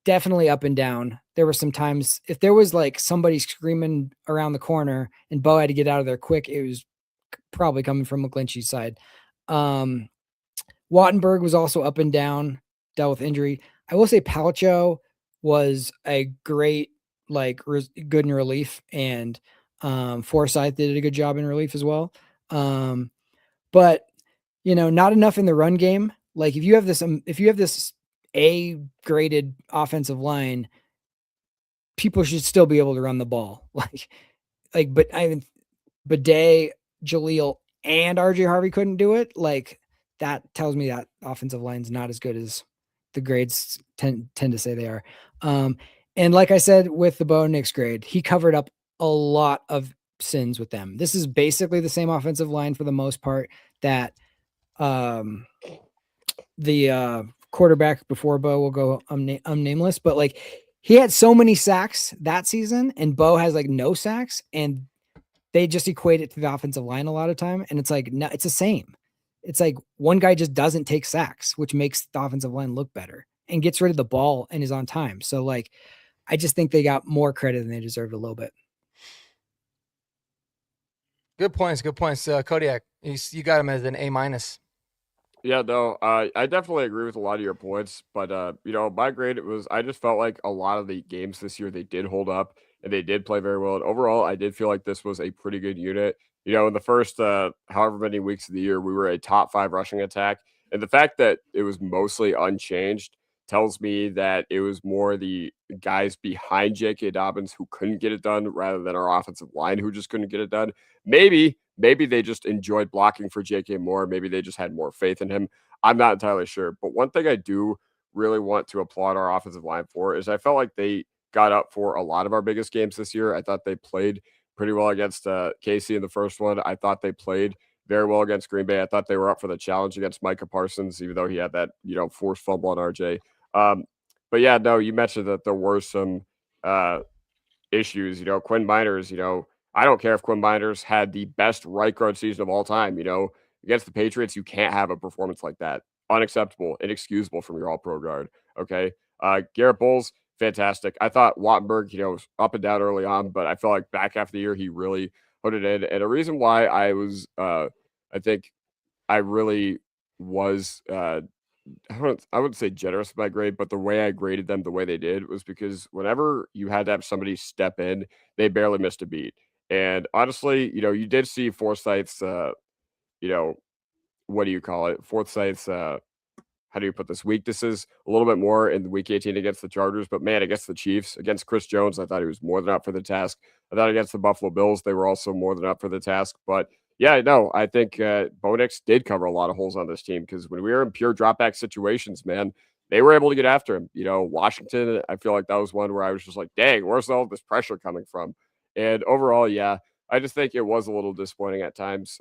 definitely up and down. There were some times if there was like somebody screaming around the corner and Bo had to get out of there quick, it was probably coming from McGlinchey's side. Wattenberg was also up and down, dealt with injury. I will say Palcho was a great, good in relief, and Forsyth did a good job in relief as well. But not enough in the run game. Like if you have this A graded offensive line, people should still be able to run the ball. But Bidet, Jaleel, and RJ Harvey couldn't do it. Like that tells me that offensive line's not as good as the grades tend to say they are. And like I said, with the Bo Nix grade, he covered up a lot of sins with them. This is basically the same offensive line for the most part that the quarterback before Bo will go unnameless, but like he had so many sacks that season and Bo has like no sacks, and they just equate it to the offensive line a lot of time. And it's like, no, it's the same. It's like one guy just doesn't take sacks, which makes the offensive line look better and gets rid of the ball and is on time. So like, I just think they got more credit than they deserved a little bit. Good points. Good points. Kodiak, you got him as an A-. Yeah, no, I definitely agree with a lot of your points, but my grade I just felt like a lot of the games this year they did hold up and they did play very well. And overall, I did feel like this was a pretty good unit. In the first however many weeks of the year, we were a top 5 rushing attack, and the fact that it was mostly unchanged tells me that it was more the guys behind J.K. Dobbins who couldn't get it done rather than our offensive line who just couldn't get it done. Maybe they just enjoyed blocking for JK more. Maybe they just had more faith in him. I'm not entirely sure. But one thing I do really want to applaud our offensive line for is I felt like they got up for a lot of our biggest games this year. I thought they played pretty well against KC in the first one. I thought they played very well against Green Bay. I thought they were up for the challenge against Micah Parsons, even though he had that, forced fumble on RJ. But yeah, no, you mentioned that there were some issues. Quinn Miners, I don't care if Quinn Miners had the best right guard season of all time. Against the Patriots, you can't have a performance like that. Unacceptable, inexcusable from your all pro guard. Okay. Garrett Bowles, fantastic. I thought Wattenberg, was up and down early on, but I felt like back half of the year, he really put it in. And a reason why I think I really was, I wouldn't say generous with my grade, but the way I graded them the way they did was because whenever you had to have somebody step in, they barely missed a beat. And honestly, you did see Forsyth's, you know, what do you call it? Forsyth's, how do you put this? Weaknesses a little bit more in week 18 against the Chargers, but man, against the Chiefs, against Chris Jones, I thought he was more than up for the task. I thought against the Buffalo Bills, they were also more than up for the task. But yeah, no, I think Bo Nix did cover a lot of holes on this team because when we were in pure dropback situations, man, they were able to get after him. Washington, I feel like that was one where I was just like, dang, where's all this pressure coming from? And overall, yeah, I just think it was a little disappointing at times.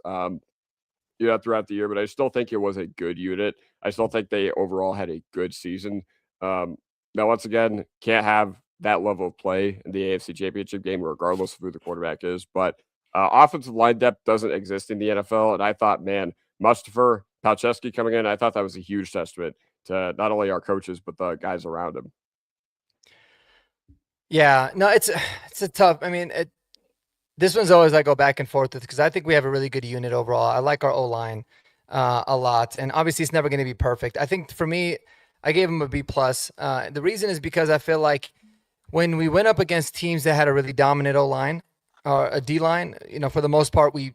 Throughout the year, but I still think it was a good unit. I still think they overall had a good season. Now, once again, can't have that level of play in the AFC Championship game, regardless of who the quarterback is. But offensive line depth doesn't exist in the NFL, and I thought, man, Mustafa Palczewski coming in, I thought that was a huge testament to not only our coaches but the guys around him. Yeah, no, it's a tough. I mean, this one's always I go back and forth with because I think we have a really good unit overall. I like our O-line a lot, and obviously it's never going to be perfect. I think for me, I gave him a B+. The reason is because I feel like when we went up against teams that had a really dominant O-line or a D-line, for the most part, we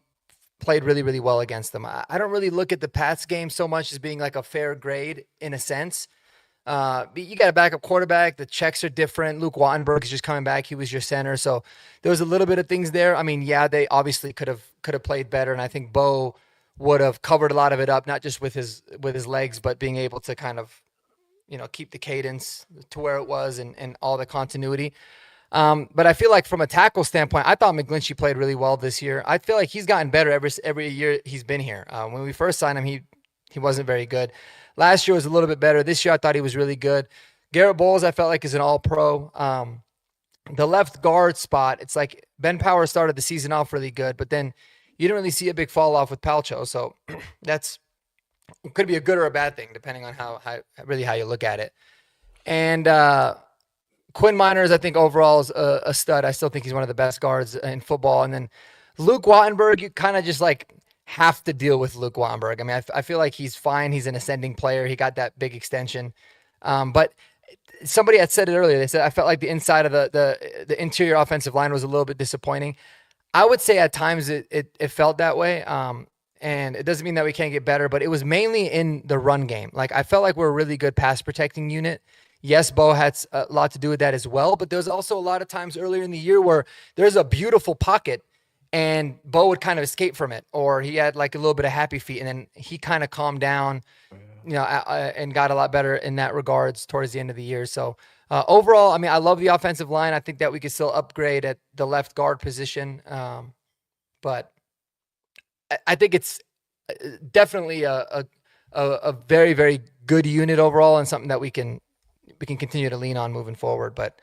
played really, really well against them. I don't really look at the Pats game so much as being like a fair grade in a sense. But you got a backup quarterback. The checks are different. Luke Wattenberg is just coming back. He was your center, so there was a little bit of things there. I mean, yeah, they obviously could have played better, and I think Bo would have covered a lot of it up, not just with his legs, but being able to kind of keep the cadence to where it was and all the continuity. But I feel like from a tackle standpoint, I thought McGlinchey played really well this year. I feel like he's gotten better every year he's been here. When we first signed him, he wasn't very good. Last year was a little bit better. This year I thought he was really good. Garrett Bowles, I felt like, is an all-pro. The left guard spot, it's like Ben Power started the season off really good, but then you didn't really see a big fall off with Palcho. So it could be a good or a bad thing, depending on how you look at it. And Quinn Miners, I think overall is a stud. I still think he's one of the best guards in football. And then Luke Wattenberg, you kind of just like have to deal with Luke Wattenberg. I mean, I feel like he's fine. He's an ascending player. He got that big extension. But somebody had said it earlier. They said, I felt like the inside of the interior offensive line was a little bit disappointing. I would say at times it felt that way. And it doesn't mean that we can't get better, but it was mainly in the run game. Like I felt like we're a really good pass protecting unit. Yes, Bo had a lot to do with that as well, but there's also a lot of times earlier in the year where there's a beautiful pocket and Bo would kind of escape from it, or he had like a little bit of happy feet, and then he kind of calmed down, and got a lot better in that regards towards the end of the year. So overall, I mean, I love the offensive line. I think that we could still upgrade at the left guard position, but I think it's definitely a very, very good unit overall, and something that we can continue to lean on moving forward. But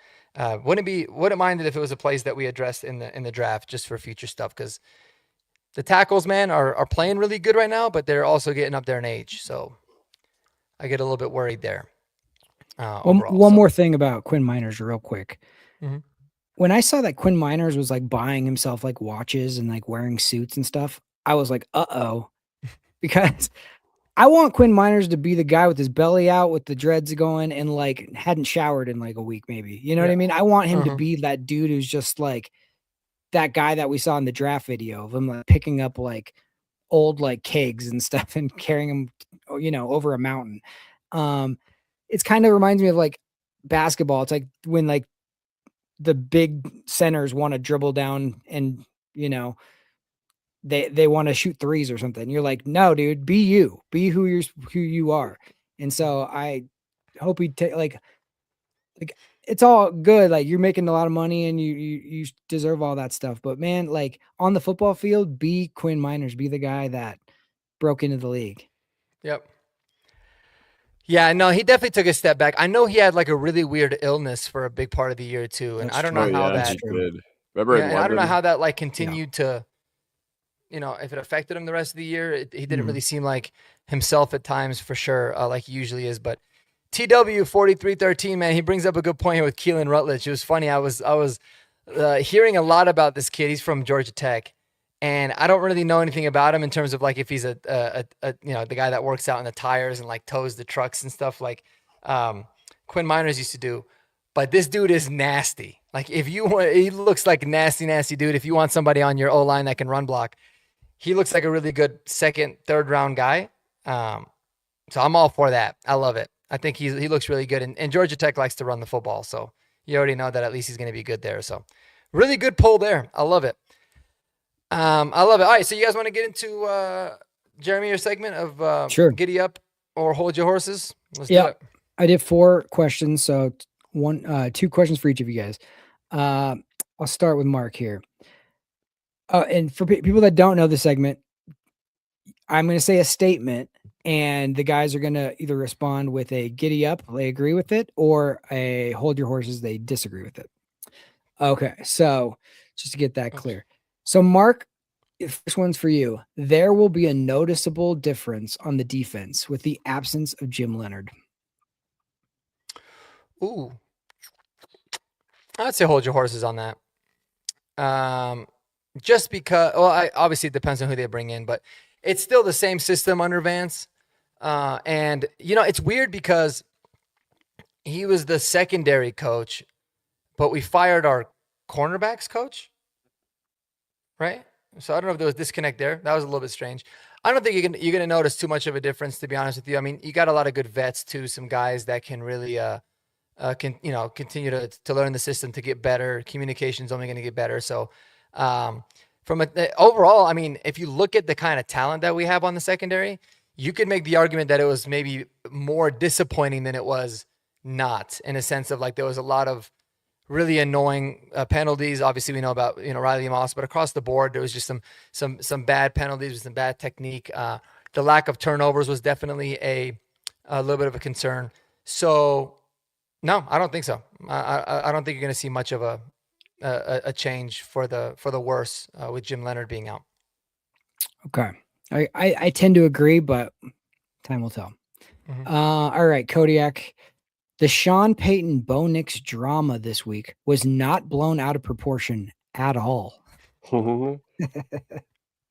wouldn't mind it if it was a place that we addressed in the draft just for future stuff, because the tackles, man, are playing really good right now, but they're also getting up there in age. So I get a little bit worried there. One more thing about Quinn Miners real quick. Mm-hmm. When I saw that Quinn Miners was like buying himself like watches and like wearing suits and stuff, I was like, uh-oh, because I want Quinn Miners to be the guy with his belly out with the dreads going and like hadn't showered in like a week, maybe. You know what I mean? I want him to be that dude who's just like that guy that we saw in the draft video of him like picking up like old like kegs and stuff and carrying them, over a mountain. It's kind of reminds me of like basketball. It's like when like the big centers want to dribble down and, they want to shoot threes or something. You're like, no, dude, be you, be who you are. And so I hope he take like it's all good. Like you're making a lot of money and you deserve all that stuff. But man, like on the football field, be Quinn Miners, be the guy that broke into the league. Yep. Yeah, no, he definitely took a step back. I know he had like a really weird illness for a big part of the year too. And I don't know how that Remember, and I don't know how that like continued to, if it affected him the rest of the year. He didn't really seem like himself at times, for sure, like he usually is. But TW 4313, man, he brings up a good point here with Keelan Rutledge. It was funny. I was hearing a lot about this kid. He's from Georgia Tech, and I don't really know anything about him in terms of like if he's the guy that works out in the tires and like tows the trucks and stuff like Quinn Miners used to do. But this dude is nasty. Like if you want, he looks like a nasty dude. If you want somebody on your O-line that can run block, he looks like a really good second, third round guy. So I'm all for that. I love it. I think he looks really good. And Georgia Tech likes to run the football. So you already know that at least he's going to be good there. So really good pull there. I love it. I love it. All right. So you guys want to get into Jeremy, your segment of sure. Giddy Up or Hold Your Horses? Let's do it. I did 4 questions. So 2 questions for each of you guys. I'll start with Mark here. And for people that don't know the segment, I'm going to say a statement, and the guys are going to either respond with a giddy up, they agree with it, or a hold your horses, they disagree with it. Okay, so just to get that clear. So Mark, this one's for you. There will be a noticeable difference on the defense with the absence of Jim Leonard. Ooh. I'd say hold your horses on that. Just because, obviously it depends on who they bring in, but it's still the same system under Vance. And, it's weird because he was the secondary coach, but we fired our cornerbacks coach, right? So I don't know if there was disconnect there. That was a little bit strange. I don't think you're gonna notice too much of a difference, to be honest with you. I mean, you got a lot of good vets too, some guys that can really continue to learn the system to get better. Communication's only going to get better. So from overall, I mean, if you look at the kind of talent that we have on the secondary, you could make the argument that it was maybe more disappointing than it was not, in a sense of like there was a lot of really annoying penalties. Obviously, we know about Riley Moss, but across the board, there was just some bad penalties, some bad technique. The lack of turnovers was definitely a little bit of a concern. So no, I don't think so. I don't think you're going to see much of a change for the worse with Jim Leonard being out. Okay, I tend to agree, but time will tell. All right, Kodiak. The Sean Payton Bo Nix drama this week was not blown out of proportion at all. Hold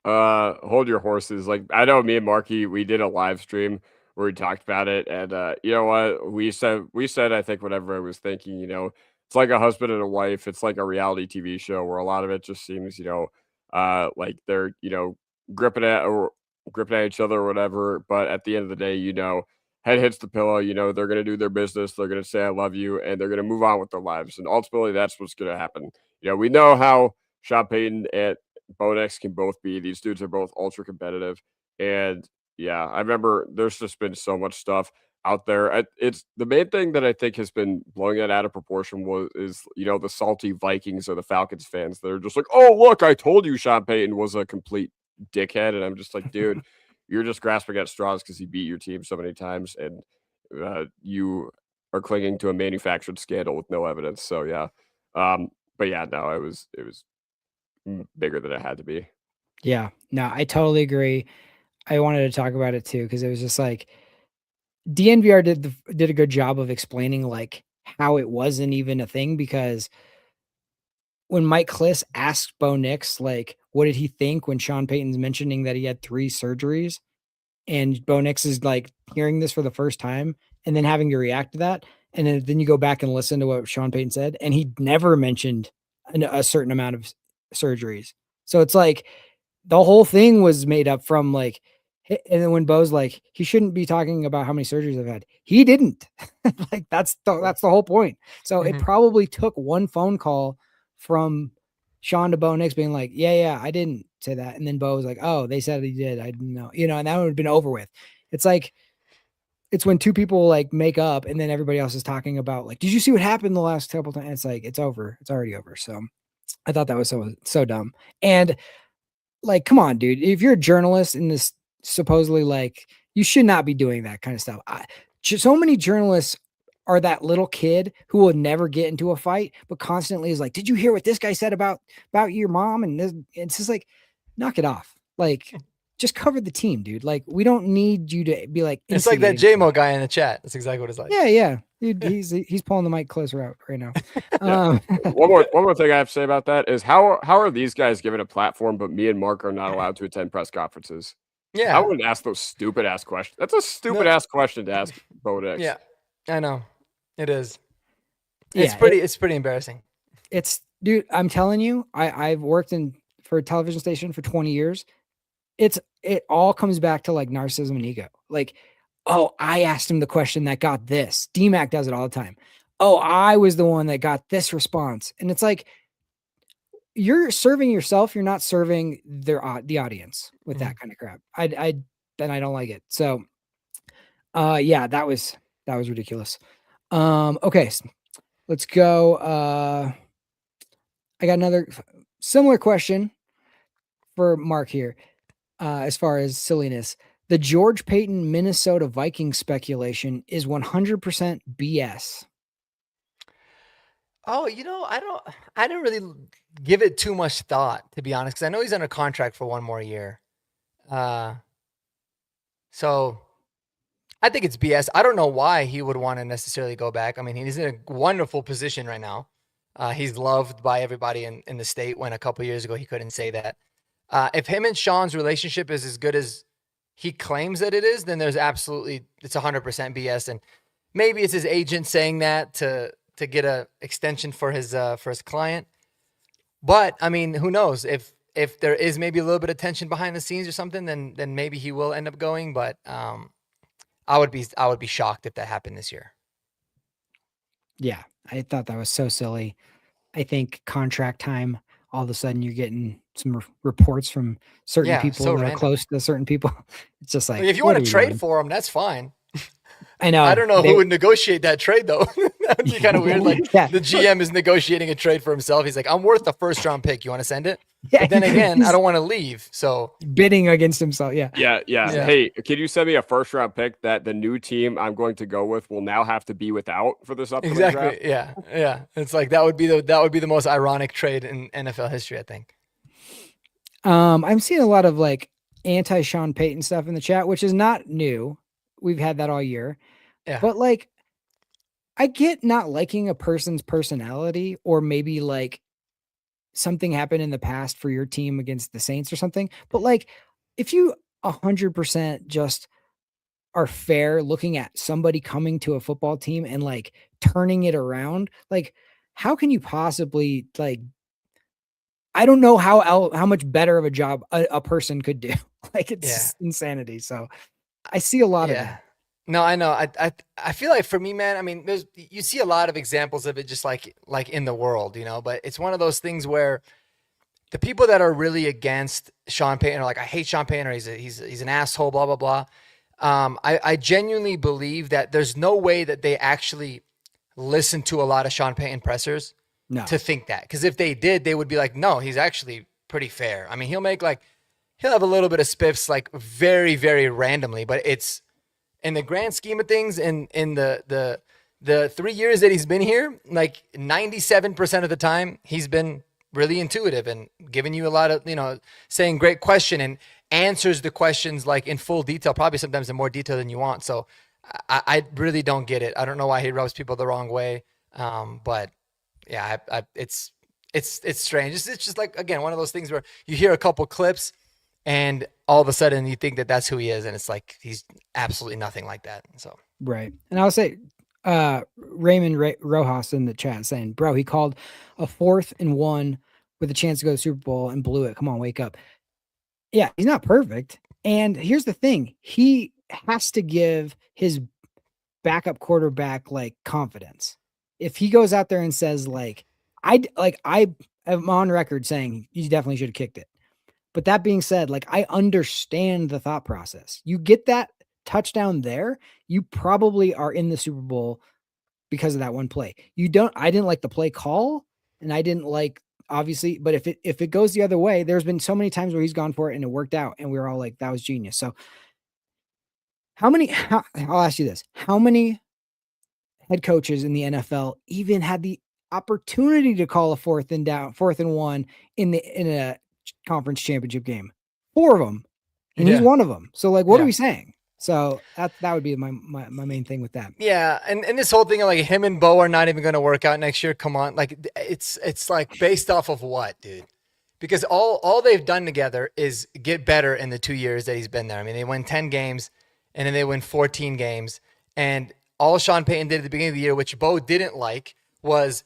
your horses. Like, I know me and Marky, we did a live stream where we talked about it, and you know what? We said I think whatever I was thinking, it's like a husband and a wife. It's like a reality TV show where a lot of it just seems, like they're, gripping at each other or whatever. But at the end of the day, head hits the pillow, they're gonna do their business, they're gonna say I love you, and they're gonna move on with their lives. And ultimately that's what's gonna happen. We know how Sean Payton and Bo Nix can both be. These dudes are both ultra competitive. And yeah, I remember there's just been so much stuff out there. It's the main thing that I think has been blowing it out of proportion is the salty Vikings or the Falcons fans that are just like, oh look, I told you Sean Payton was a complete dickhead. And I'm just like, dude, you're just grasping at straws because he beat your team so many times, and you are clinging to a manufactured scandal with no evidence. So yeah, but yeah, no, it was bigger than it had to be. Yeah, no, I totally agree. I wanted to talk about it too because it was just like DNVR did a good job of explaining like how it wasn't even a thing, because when Mike Kliss asked Bo Nix like what did he think when Sean Payton's mentioning that he had 3 surgeries, and Bo Nix is like hearing this for the first time and then having to react to that, and then you go back and listen to what Sean Payton said, and he never mentioned a certain amount of surgeries. So it's like the whole thing was made up from like, and then when Bo's like, he shouldn't be talking about how many surgeries I've had, he didn't. Like that's the whole point. So it probably took one phone call from Sean to Bo Nix being like, yeah, I didn't say that. And then Bo was like, oh, they said he did. I didn't know, and that would have been over with. It's like, it's when 2 people like make up and then everybody else is talking about like, did you see what happened the last couple times? It's like, it's over. It's already over. So I thought that was so dumb. And like, come on, dude. If you're a journalist in this, supposedly, like, you should not be doing that kind of stuff. So many journalists are that little kid who will never get into a fight, but constantly is like, did you hear what this guy said about your mom? And this, it's just like, knock it off. Like, just cover the team, dude. Like, we don't need you to be like, it's like that JMO guy in the chat. That's exactly what it's like. Yeah. Dude, he's pulling the mic closer out right now. One more thing I have to say about that is how are these guys given a platform, but me and Mark are not allowed to attend press conferences? Yeah, I wouldn't ask those stupid ass questions. That's a stupid ass question to ask Bo Nix. Yeah, I know it is. It's pretty embarrassing. It's, dude, I'm telling you, I've worked for a television station for 20 years. It all comes back to like narcissism and ego. Like, oh, I asked him the question that got this. DMAC does it all the time. Oh, I was the one that got this response. And it's like, you're serving yourself. You're not serving the audience with that kind of crap. I don't like it. So, yeah, that was ridiculous. Okay, let's go. I got another similar question for Mark here. As far as silliness, the George Payton Minnesota Vikings speculation is 100% BS. Oh, I don't really give it too much thought, to be honest, because I know he's under contract for one more year. So I think it's BS. I don't know why he would want to necessarily go back. I mean, he's in a wonderful position right now. He's loved by everybody in the state, when a couple years ago he couldn't say that. If him and Sean's relationship is as good as he claims that it is, then it's 100% BS. And maybe it's his agent saying that to get a extension for his client. But I mean, who knows? If if there is maybe a little bit of tension behind the scenes or something, then maybe he will end up going. But I would be shocked if that happened this year. Yeah, I thought that was so silly. I think contract time, all of a sudden you're getting some reports from certain Yeah, people so that are random. close to certain people. It's just like, Like, if you what want are to we trade doing? for him, that's fine. I know. I don't know who would negotiate that trade though. That would be kind of weird. Like Yeah. the GM is negotiating a trade for himself. He's like, I'm worth a first round pick. You want to send it? Yeah, But then again, I he's don't want to leave. So bidding against himself. Yeah. Yeah, yeah. Yeah. Hey, can you send me a first round pick that the new team I'm going to go with will now have to be without for this upcoming exactly. draft? Yeah. Yeah. It's like that would be the most ironic trade in NFL history, I think. I'm seeing a lot of like anti Sean Payton stuff in the chat, which is not new. We've had that all year. Yeah. But like, I get not liking a person's personality, or maybe like something happened in the past for your team against the Saints or something. But like, if you 100% just are fair looking at somebody coming to a football team and like turning it around, like, how can you possibly like, I don't know how much better of a job a person could do. Like, it's Yeah. just insanity. So I see a lot of Yeah. that. No, I know. I feel like for me, man, I mean, you see a lot of examples of it just like in the world, but it's one of those things where the people that are really against Sean Payton are like, I hate Sean Payton, or he's an asshole, blah blah blah. I genuinely believe that there's no way that they actually listen to a lot of Sean Payton pressers No. to think that, because if they did, they would be like, no, he's actually pretty fair. I mean, he'll have a little bit of spiffs like very very randomly, but it's in the grand scheme of things, in the 3 years that he's been here, like 97% of the time, he's been really intuitive and giving you a lot of, saying great question and answers the questions like in full detail, probably sometimes in more detail than you want. So I really don't get it. I don't know why he rubs people the wrong way. But yeah, it's strange. It's just like, again, one of those things where you hear a couple clips and all of a sudden you think that that's who he is, and it's like he's absolutely nothing like that. So Right. And I'll say, Raymond Rojas in the chat saying, bro, he called a 4th and 1 with a chance to go to the Super Bowl and blew it. Come on, wake up. Yeah, he's not perfect. And here's the thing. He has to give his backup quarterback like confidence. If he goes out there and says I am on record saying you definitely should have kicked it. But that being said, like, I understand the thought process. You get that touchdown there, you probably are in the Super Bowl because of that one play. I didn't like the play call, and I didn't like, obviously, but if it goes the other way, there's been so many times where he's gone for it and it worked out, and we were all like, that was genius. So I'll ask you this. How many head coaches in the NFL even had the opportunity to call a 4th and 1 in a conference championship game? 4 of them, and he's one of them. So like, what are we saying? So that would be my main thing with that. Yeah, and this whole thing of like him and Bo are not even going to work out next year. Come on, like it's like based off of what, dude? Because all they've done together is get better in the 2 years that he's been there. I mean, they win 10 games, and then they win 14 games, and all Sean Payton did at the beginning of the year, which Bo didn't like, was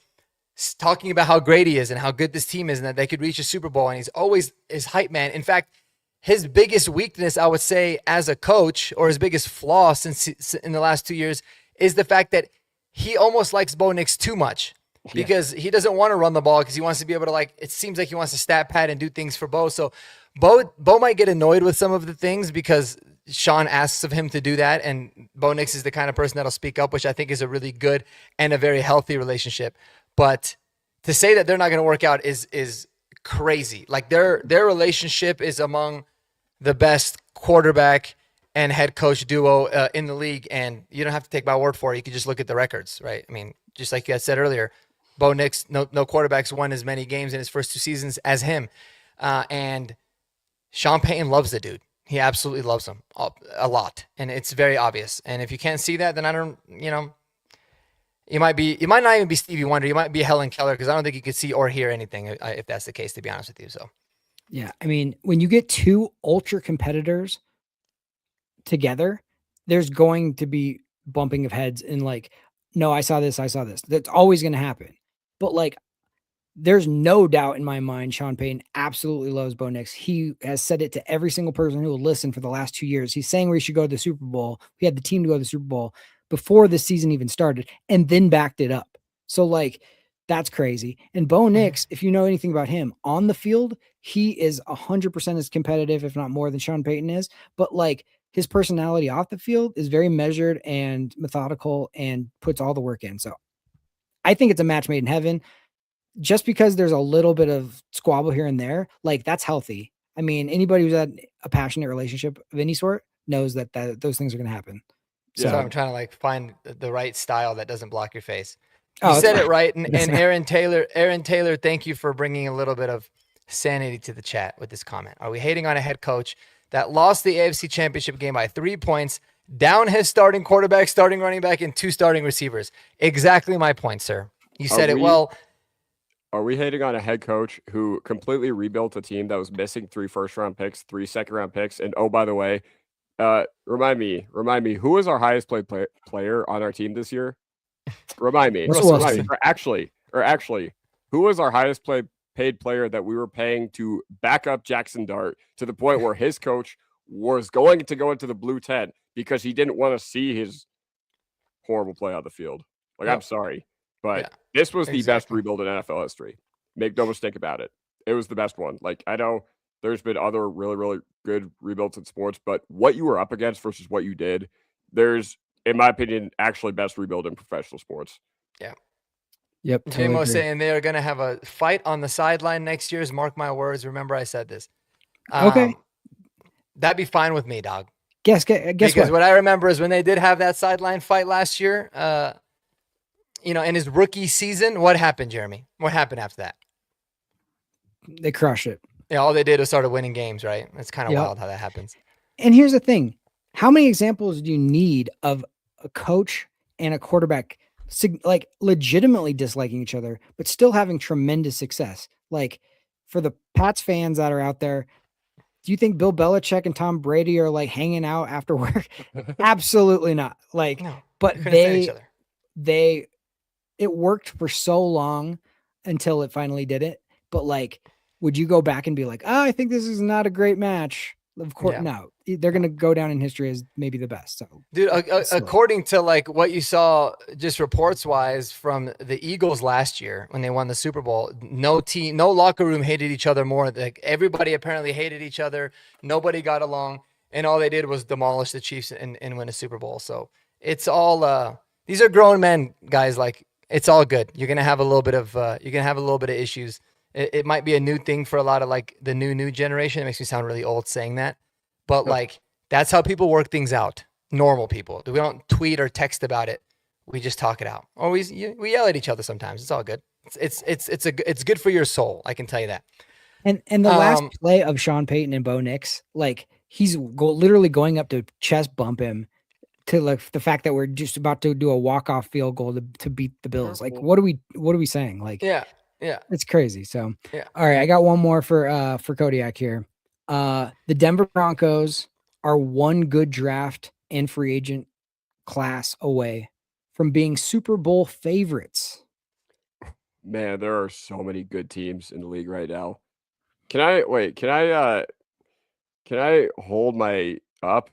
talking about how great he is and how good this team is and that they could reach a Super Bowl, and he's always his hype man. In fact, his biggest weakness, I would say, as a coach, or his biggest flaw since in the last 2 years, is the fact that he almost likes Bo Nix too much, because he doesn't want to run the ball, because he wants to be able to, like, it seems like he wants to stat pad and do things for Bo. So Bo might get annoyed with some of the things because Sean asks of him to do that, and Bo Nix is the kind of person that'll speak up, which I think is a really good and a very healthy relationship. But to say that they're not going to work out is crazy. Like, their relationship is among the best quarterback and head coach duo in the league, and you don't have to take my word for it. You can just look at the records, right? I mean, just like you had said earlier, Bo Nix, no quarterbacks won as many games in his first 2 seasons as him, and Sean Payton loves the dude. He absolutely loves him a lot, and it's very obvious. And if you can't see that, then I don't, you might not even be Stevie Wonder. You might be Helen Keller, because I don't think you could see or hear anything if that's the case, to be honest with you. So. Yeah, I mean, when you get 2 ultra competitors together, there's going to be bumping of heads and like, no, I saw this. That's always going to happen. But like, there's no doubt in my mind Sean Payton absolutely loves Bo Nix. He has said it to every single person who will listen for the last 2 years. He's saying we should go to the Super Bowl. We had the team to go to the Super Bowl before the season even started and then backed it up. So like that's crazy. And Bo Nix, if you know anything about him on the field, he is 100% as competitive, if not more than Sean Payton is. But like his personality off the field is very measured and methodical and puts all the work in. So I think it's a match made in heaven. Just because there's a little bit of squabble here and there, like that's healthy. I mean, anybody who's had a passionate relationship of any sort knows that those things are going to happen. So Yeah. I'm trying to like find the right style that doesn't block your face. You Oh, it's said it fine. right. And, It doesn't and Aaron Taylor, thank you for bringing a little bit of sanity to the chat with this comment. Are we hating on a head coach that lost the AFC Championship game by 3 points, down his starting quarterback, starting running back, and 2 starting receivers? Exactly my point, sir. You said it well. Are we hating on a head coach who completely rebuilt a team that was missing 3 first-round picks, 3 second-round picks, and oh, by the way, remind me, who was our highest player on our team this year? Remind me. Russell Remind me. Wilson. Or actually, who was our highest paid player that we were paying to back up Jackson Dart to the point where his coach was going to go into the blue tent because he didn't want to see his horrible play on the field? Like, Yep. I'm sorry, but Yeah, this was the best exactly. rebuild in NFL history. Make no mistake about it. It was the best one. Like, I know there's been other really, really good rebuilds in sports, but what you were up against versus what you did, there's, in my opinion, actually best rebuild in professional sports. Yeah. Yep. Totally JMO agree. saying they are going to have a fight on the sideline next year's. Mark my words. Remember, I said this. Okay. That'd be fine with me, dog. Guess Because what? what I remember is when they did have that sideline fight last year, in his rookie season, what happened, Jeremy? What happened after that? They crushed it. Yeah, all they did was started winning games, right? It's kind of Yep. wild how that happens. And here's the thing. How many examples do you need of a coach and a quarterback like legitimately disliking each other, but still having tremendous success? Like for the Pats fans that are out there, do you think Bill Belichick and Tom Brady are like hanging out after work? Absolutely not. Like, No, but they couldn't stand each other. it worked for so long until it finally did it. But like, would you go back and be like, oh, I think this is not a great match? Of course, Yeah. no. They're going to go down in history as maybe the best. So, Dude, Still. according to like what you saw just reports wise from the Eagles last year when they won the Super Bowl, no locker room hated each other more. Like everybody apparently hated each other. Nobody got along, and all they did was demolish the Chiefs and win a Super Bowl. So it's all these are grown men, guys. Like it's all good. You're gonna have a little bit of issues. It might be a new thing for a lot of like the new generation. It makes me sound really old saying that, but like. That's how people work things out. Normal people. We don't tweet or text about it. We just talk it out. Or we yell at each other sometimes. It's all good. It's good for your soul. I can tell you that. And the last play of Sean Payton and Bo Nix, like he's literally going up to chest bump him to like the fact that we're just about to do a walk-off field goal to beat the Bills. Like what are we saying? Like yeah, it's crazy. So yeah. All right, I got one more for Kodiak here. The Denver Broncos are one good draft and free agent class away from being Super Bowl favorites. Man, there are so many good teams in the league right now. Can I hold my up?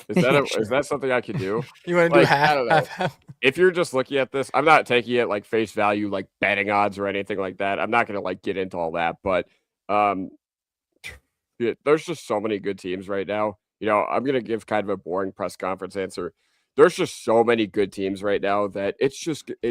Is that Sure. is that something I could do? You want to do half? I don't know. Half? If you're just looking at this, I'm not taking it like face value, like betting odds or anything like that. I'm not gonna like get into all that, but yeah, there's just so many good teams right now. I'm gonna give kind of a boring press conference answer. There's just so many good teams right now that it's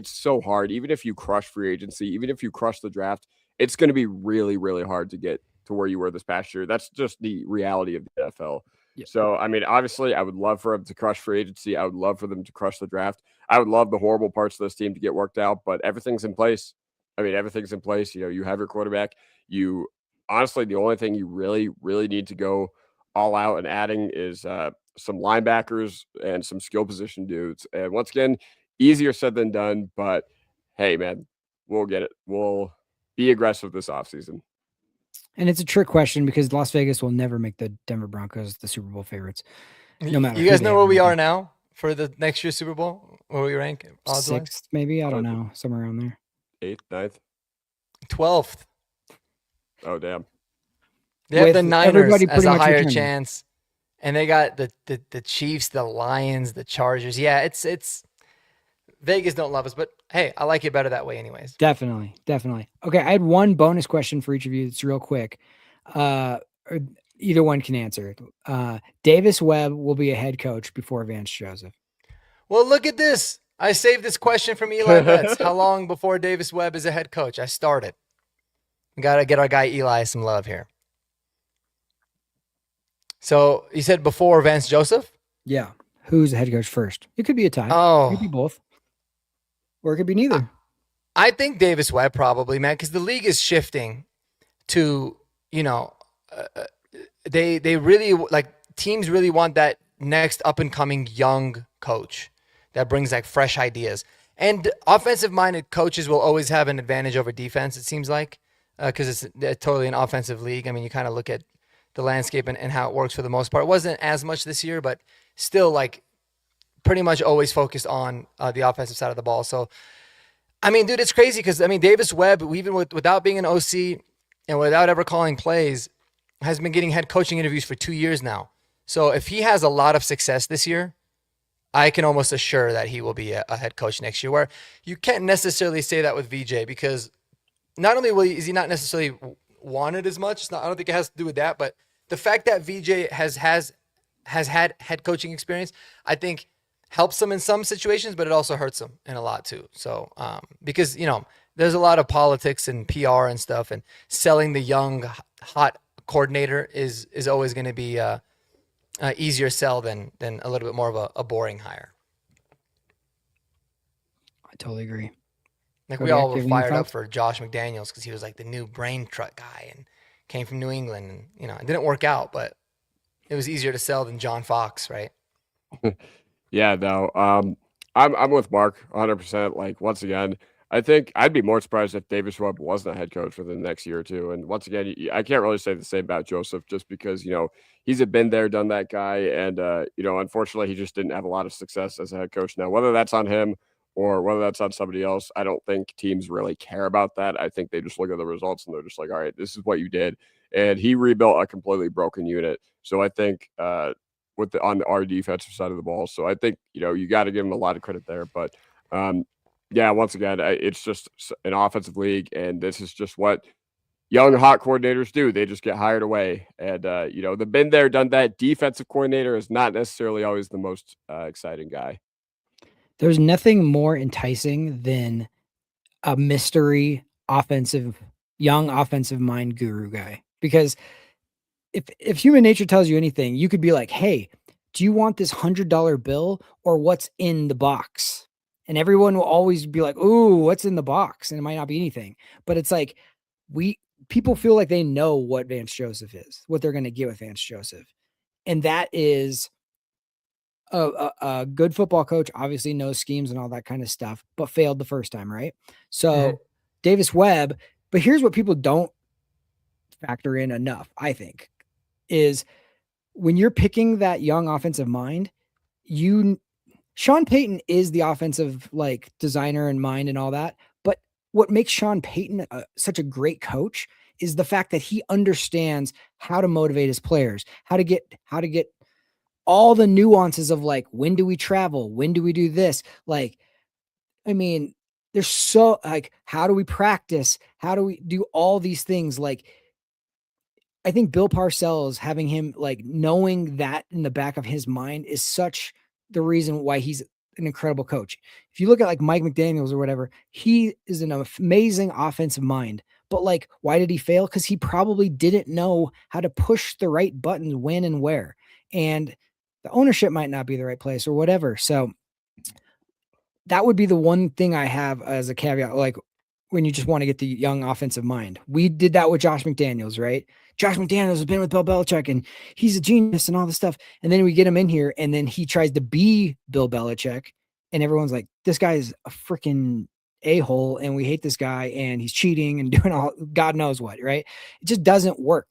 so hard. Even if you crush free agency, even if you crush the draft, it's going to be really, really hard to get to where you were this past year. That's just the reality of the NFL. Yeah. So, I mean, obviously, I would love for them to crush free agency. I would love for them to crush the draft. I would love the horrible parts of this team to get worked out, but everything's in place. I mean, everything's in place. You have your quarterback. Honestly, the only thing you really, really need to go all out and adding is some linebackers and some skill position dudes. And once again, easier said than done, but hey, man, we'll get it. We'll be aggressive this offseason. And it's a trick question because Las Vegas will never make the Denver Broncos the Super Bowl favorites. No matter. You guys know where we are now for the next year's Super Bowl? Where we rank? Sixth, maybe. I don't know. Somewhere around there. 8th, 9th. 12th. Oh, damn. They have the With Niners everybody as pretty a much higher returning. chance, and they got the Chiefs, the Lions, the Chargers. Yeah, it's Vegas don't love us, but hey, I like it better that way, anyways. Definitely. Okay, I had one bonus question for each of you. It's real quick. Or either one can answer. Davis Webb will be a head coach before Vance Joseph. Well, look at this. I saved this question from Eli Betts. How long before Davis Webb is a head coach? I started. We got to get our guy Eli some love here. So you said before Vance Joseph? Yeah. Who's the head coach first? It could be a tie. It could be Oh, both. Or it could be neither. I think Davis Webb probably, man, because the league is shifting to, they really like teams really want that next up and coming young coach that brings like fresh ideas. And offensive minded coaches will always have an advantage over defense, it seems like, because it's totally an offensive league. I mean, you kind of look at the landscape and how it works for the most part. It wasn't as much this year, but still like pretty much always focused on the offensive side of the ball. So, I mean, dude, it's crazy because, I mean, Davis Webb, even without being an OC and without ever calling plays, has been getting head coaching interviews for 2 years now. So if he has a lot of success this year, I can almost assure that he will be a head coach next year, where you can't necessarily say that with VJ because not only is he not necessarily wanted as much, I don't think it has to do with that, but the fact that VJ has had head coaching experience, I think helps him in some situations, but it also hurts him in a lot too. So because there's a lot of politics and PR and stuff, and selling the young hot coordinator is always going to be easier sell than a little bit more of a boring hire. I totally agree. Like Kodiak, we all do were you have any fired up thoughts? for Josh McDaniels because he was like the new brain truck guy and came from New England, and it didn't work out, but it was easier to sell than John Fox, right? Yeah, no. I'm with Mark 100%. Like once again, I think I'd be more surprised if Davis Webb wasn't a head coach for the next year or two. And once again, I can't really say the same about Joseph just because he's a been there, done that guy, and unfortunately, he just didn't have a lot of success as a head coach. Now, whether that's on him or whether that's on somebody else, I don't think teams really care about that. I think they just look at the results and they're just like, all right, this is what you did, and he rebuilt a completely broken unit. So I think on our defensive side of the ball. So I think you got to give him a lot of credit there. But yeah, once again, it's just an offensive league, and this is just what young hot coordinators do. They just get hired away, and the been there, done that defensive coordinator is not necessarily always the most exciting guy. There's nothing more enticing than a mystery young offensive mind guru guy. Because if human nature tells you anything, you could be like, hey, do you want this $100 bill or what's in the box? And everyone will always be like, ooh, what's in the box? And it might not be anything. But it's like people feel like they know what Vance Joseph is, what they're going to get with Vance Joseph. And that is a good football coach, obviously knows schemes and all that kind of stuff, but failed the first time, right? So Davis Webb, but here's what people don't factor in enough, I think, is when you're picking that young offensive mind, Sean Payton is the offensive designer and mind and all that. But what makes Sean Payton such a great coach is the fact that he understands how to motivate his players, how to get all the nuances of when do we travel? When do we do this? There's so how do we practice? How do we do all these things? I think Bill Parcells, having him knowing that in the back of his mind is such the reason why he's an incredible coach. If you look at Mike McDaniels or whatever, he is an amazing offensive mind. But why did he fail? Because he probably didn't know how to push the right buttons when and where. And the ownership might not be the right place or whatever. So that would be the one thing I have as a caveat, when you just want to get the young offensive mind. We did that with Josh McDaniels, right? Josh McDaniels has been with Bill Belichick and he's a genius and all this stuff. And then we get him in here and then he tries to be Bill Belichick and everyone's like, this guy is a freaking a-hole and we hate this guy and he's cheating and doing all God knows what, right? It just doesn't work.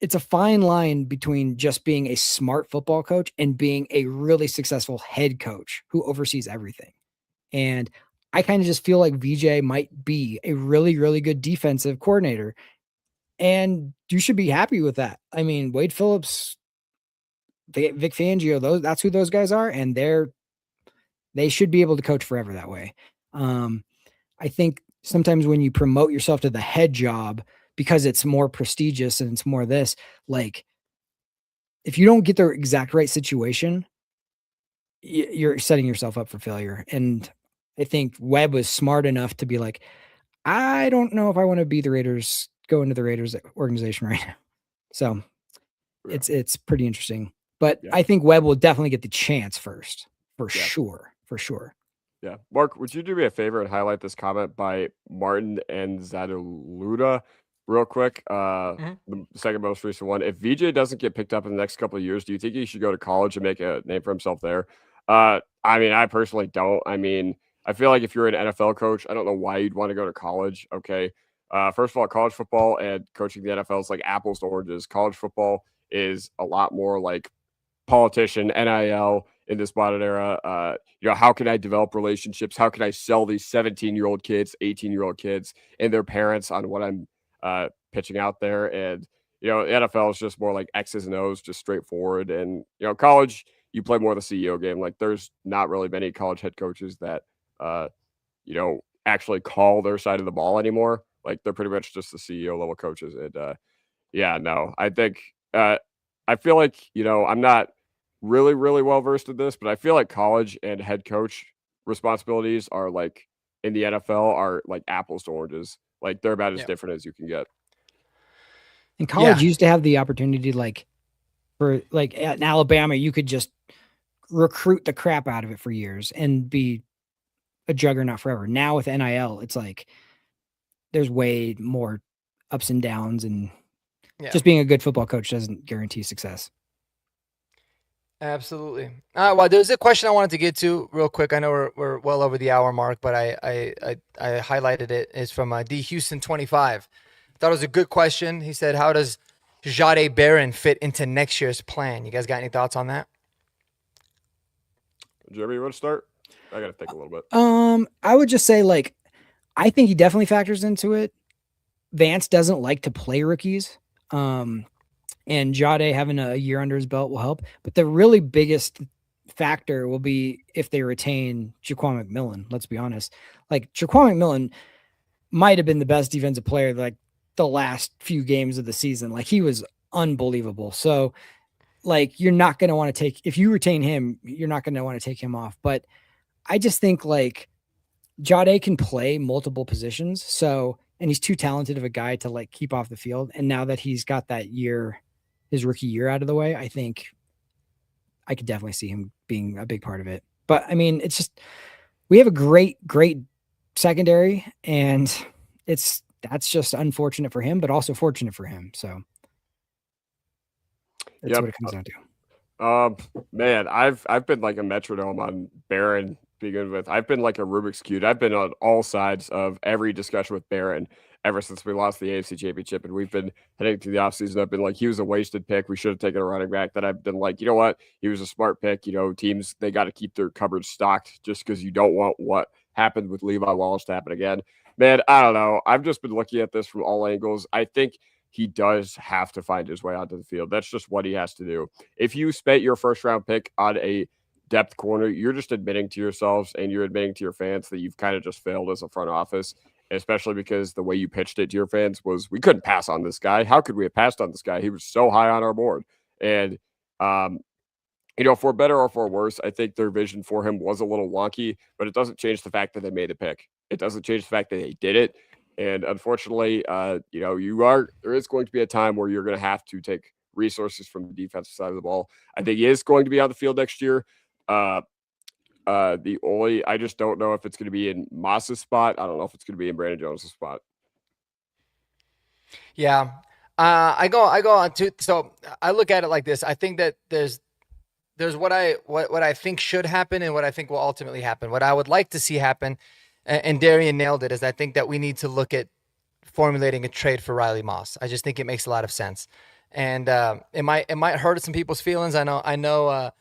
It's a fine line between just being a smart football coach and being a really successful head coach who oversees everything. And I kind of just feel like VJ might be a really, really good defensive coordinator. And you should be happy with that. I mean, Wade Phillips, Vic Fangio, that's who those guys are, and they should be able to coach forever that way. I think sometimes when you promote yourself to the head job because it's more prestigious and it's more this, like if you don't get the exact right situation, you're setting yourself up for failure. And I think Webb was smart enough to be like, I don't know if I want to be go into the Raiders organization right now. So Yeah. it's pretty interesting. But Yeah. I think Webb will definitely get the chance first, for Yeah. sure. For sure. Yeah. Mark, would you do me a favor and highlight this comment by Martin and Zadaluda real quick? The second most recent one. If VJ doesn't get picked up in the next couple of years, do you think he should go to college and make a name for himself there? I mean, I personally don't. I mean, I feel like if you're an NFL coach, I don't know why you'd want to go to college. Okay. First of all, college football and coaching the NFL is like apples to oranges. College football is a lot more like politician, NIL in this modern era. How can I develop relationships? How can I sell these 17-year-old kids, 18-year-old kids and their parents on what I'm pitching out there? And, the NFL is just more like X's and O's, just straightforward. And, college, you play more of the CEO game. Like there's not really many college head coaches that, actually call their side of the ball anymore. Like they're pretty much just the CEO level coaches. And I think I feel like, I'm not really, really well versed in this, but I feel like college and head coach responsibilities are like in the NFL are like apples to oranges. Like they're about as different as you can get. And college used to have the opportunity, in Alabama, you could just recruit the crap out of it for years and be a juggernaut forever. Now with NIL, it's like there's way more ups and downs, and just being a good football coach doesn't guarantee success. Absolutely. Well, there's a question I wanted to get to real quick. I know we're well over the hour mark, but I highlighted it. It's from D Houston 25. Thought it was a good question. He said, "How does Jade Barron fit into next year's plan?" You guys got any thoughts on that? Jeremy, you want to start? I got to think a little bit. I would just say, I think he definitely factors into it. Vance doesn't like to play rookies. And Jade having a year under his belt will help. But the really biggest factor will be if they retain Jaquan McMillan. Let's be honest. Jaquan McMillan might have been the best defensive player the last few games of the season. He was unbelievable. So you're not going to want to if you retain him, you're not going to want to take him off. But I just think Jade can play multiple positions. So, and he's too talented of a guy to keep off the field. And now that he's got that year, his rookie year out of the way, I think I could definitely see him being a big part of it. But I mean, it's just, we have a great secondary, and that's just unfortunate for him, but also fortunate for him. So that's what it comes down to. Man, I've been like a metronome on Barron to begin with. I've been like a Rubik's Cube. I've been on all sides of every discussion with Barron ever since we lost the AFC Championship, and we've been heading to the offseason. I've been like, he was a wasted pick. We should have taken a running back. Then I've been like, you know what? He was a smart pick. Teams, they got to keep their cupboards stocked just because you don't want what happened with Levi Wallace to happen again. Man, I don't know. I've just been looking at this from all angles. I think he does have to find his way onto the field. That's just what he has to do. If you spent your first round pick on a depth corner, you're just admitting to yourselves and you're admitting to your fans that you've kind of just failed as a front office, especially because the way you pitched it to your fans was, we couldn't pass on this guy. How could we have passed on this guy? He was so high on our board. And, for better or for worse, I think their vision for him was a little wonky, but it doesn't change the fact that they made a pick. It doesn't change the fact that they did it. And unfortunately, there is going to be a time where you're going to have to take resources from the defensive side of the ball. I think he is going to be on the field next year. I just don't know if it's going to be in Moss's spot. I don't know if it's going to be in Brandon Jones' spot. Yeah. I go on to, so I look at it like this. I think that there's what I think should happen and what I think will ultimately happen. What I would like to see happen, and Darian nailed it, is I think that we need to look at formulating a trade for Riley Moss. I just think it makes a lot of sense. And it might hurt some people's feelings. I know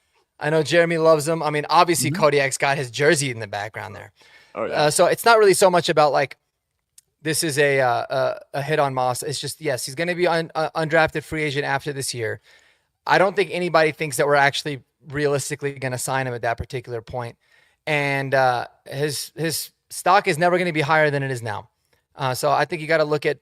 Jeremy loves him. I mean, obviously Kodiak's got his jersey in the background there. Oh yeah. So it's not really so much about like this is a hit on Moss. It's just yes, he's going to be undrafted free agent after this year. I don't think anybody thinks that we're actually realistically going to sign him at that particular point, and his stock is never going to be higher than it is now. So I think you got to look at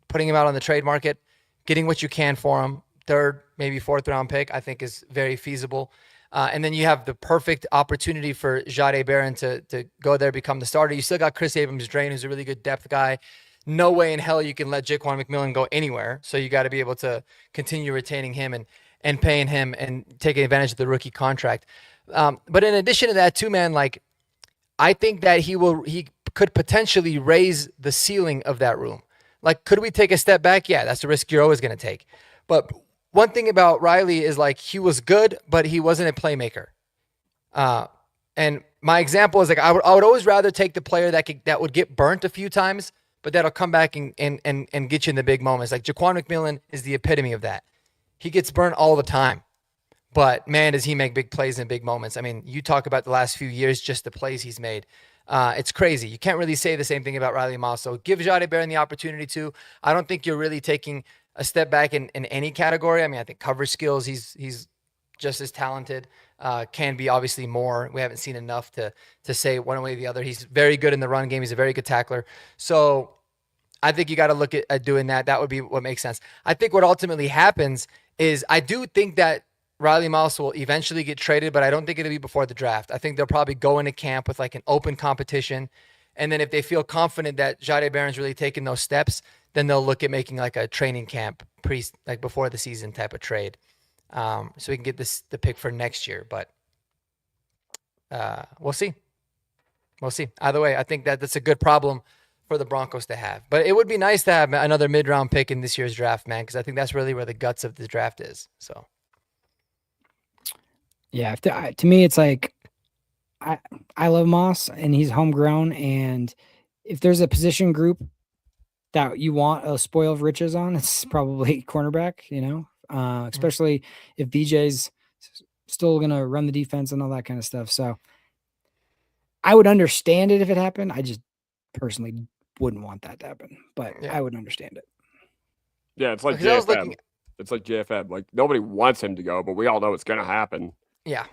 putting him out on the trade market, getting what you can for him. Third, maybe fourth round pick, I think is very feasible. And then you have the perfect opportunity for Jade Barron to go there, become the starter. You still got Chris Abrams-Drain, who's a really good depth guy. No way in hell you can let Jaquan McMillan go anywhere. So you got to be able to continue retaining him and paying him and taking advantage of the rookie contract. But in addition to that, too, man, like I think that he could potentially raise the ceiling of that room. Like, could we take a step back? Yeah, that's the risk you're always going to take. But one thing about Riley is like he was good, but he wasn't a playmaker. And my example is like I would always rather take the player that would get burnt a few times, but that'll come back and get you in the big moments. Like Jaquan McMillan is the epitome of that. He gets burnt all the time, but man, does he make big plays in big moments. I mean, you talk about the last few years, just the plays he's made. It's crazy. You can't really say the same thing about Riley Moss. So give Jade Barron the opportunity to. I don't think you're really taking a step back in any category. I mean, I think cover skills, he's just as talented. Can be obviously more. We haven't seen enough to say one way or the other. He's very good in the run game. He's a very good tackler. So I think you got to look at doing that. That would be what makes sense. I think what ultimately happens is I do think that Riley Moss will eventually get traded, but I don't think it'll be before the draft. I think they'll probably go into camp with like an open competition. And then if they feel confident that Jade Barron's really taking those steps, then they'll look at making like a training camp like before the season type of trade. So we can get the pick for next year, but we'll see. We'll see. Either way, I think that's a good problem for the Broncos to have. But it would be nice to have another mid-round pick in this year's draft, man, because I think that's really where the guts of the draft is. So, yeah, to me, it's like I love Moss, and he's homegrown, and if there's a position group that you want a spoil of riches on, it's probably cornerback, especially if BJ's still going to run the defense and all that kind of stuff. So I would understand it if it happened. I just personally wouldn't want that to happen, but I would understand it. Yeah, it's like JFM. It's like JFM. Like nobody wants him to go, but we all know it's going to happen. Yeah.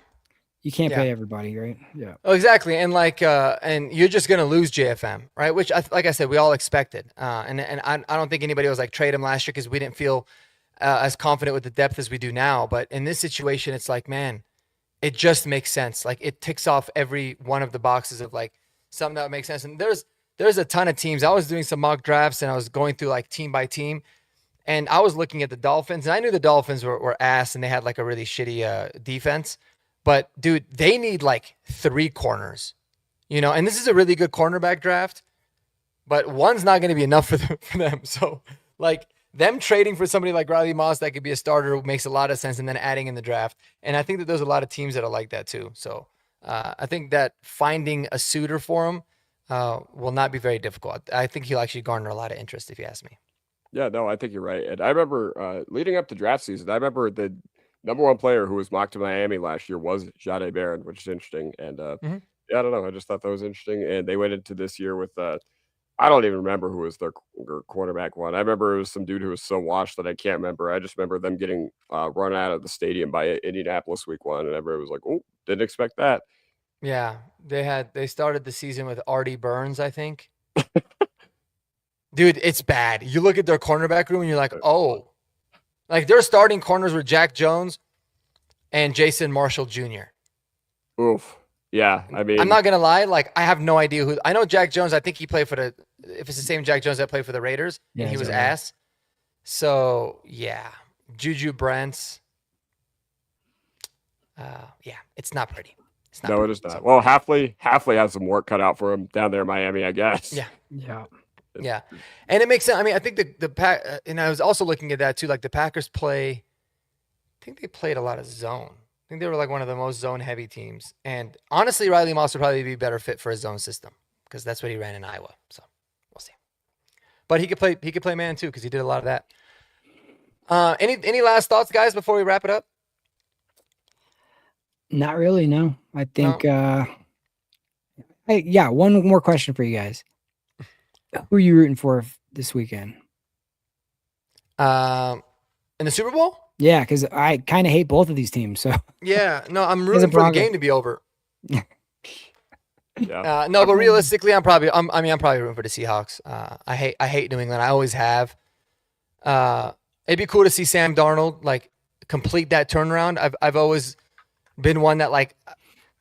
You can't pay everybody, right? Yeah. Oh, exactly. And like, and you're just going to lose JFM, right? Which, like I said, we all expected. And I don't think anybody was like trade him last year because we didn't feel as confident with the depth as we do now. But in this situation, it's like, man, it just makes sense. Like it ticks off every one of the boxes of like something that makes sense. And there's a ton of teams. I was doing some mock drafts and I was going through like team by team. And I was looking at the Dolphins, and I knew the Dolphins were ass and they had like a really shitty defense. But, dude, they need like 3 corners, and this is a really good cornerback draft, but one's not going to be enough for them. So, like, them trading for somebody like Riley Moss that could be a starter makes a lot of sense, and then adding in the draft. And I think that there's a lot of teams that are like that too. So, I think that finding a suitor for him will not be very difficult. I think he'll actually garner a lot of interest if you ask me. Yeah, no, I think you're right. And I remember leading up to draft season, I remember the number 1 player who was mocked to Miami last year was Jade Barron, which is interesting. And yeah, I don't know. I just thought that was interesting. And they went into this year with I don't even remember who was their quarterback one. I remember it was some dude who was so washed that I can't remember. I just remember them getting run out of the stadium by Indianapolis week 1, and everybody was like, "Oh, didn't expect that." Yeah, they started the season with Artie Burns, I think. Dude, it's bad. You look at their cornerback room and you're like, oh. Like, their starting corners were Jack Jones and Jason Marshall Jr. Oof. Yeah, I mean, I'm not going to lie. Like, I have no idea who. I know Jack Jones. I think he played if it's the same Jack Jones that played for the Raiders, and he was ass. So, yeah. Juju Brents. Yeah, it's not pretty. It's not no, pretty. It is not. Well, Halfley has some work cut out for him down there in Miami, I guess. Yeah. Yeah. Yeah, and it makes sense. I mean, I think the Pack, and I was also looking at that too. Like the Packers play, I think they played a lot of zone. I think they were like one of the most zone-heavy teams. And honestly, Riley Moss would probably be a better fit for his zone system because that's what he ran in Iowa. So we'll see. But he could play man too because he did a lot of that. Any last thoughts, guys, before we wrap it up? Not really. No, I think. I Hey, yeah, one more question for you guys. Who are you rooting for this weekend? In the Super Bowl? Yeah, because I kind of hate both of these teams. So Yeah, no, I'm As a rooting for the Bronco. game to be over. Yeah. No, but realistically, I'm probably rooting for the Seahawks. I hate New England. I always have. It'd be cool to see Sam Darnold like complete that turnaround. I've always been one that like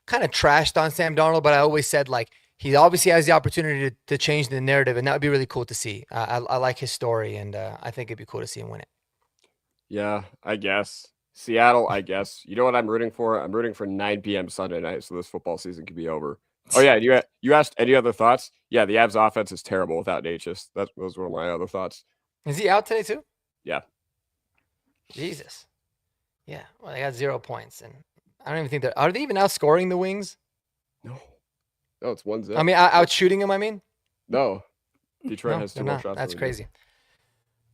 kind of trashed on Sam Darnold, but I always said like he obviously has the opportunity to change the narrative, and that would be really cool to see. I like his story, and I think it'd be cool to see him win it. Yeah, I guess. Seattle, I guess. You know what I'm rooting for? I'm rooting for 9 p.m. Sunday night so this football season can be over. Oh, yeah. You asked any other thoughts? Yeah, the Avs offense is terrible without Natchez. Those were my other thoughts. Is he out today too? Yeah. Jesus. Yeah. Well, they got 0 points, and I don't even think are they even outscoring the Wings? No. No, it's 1-0. I mean, out shooting them. I mean, No. Detroit no, has 2 they're more not. shots. That's than we do. crazy.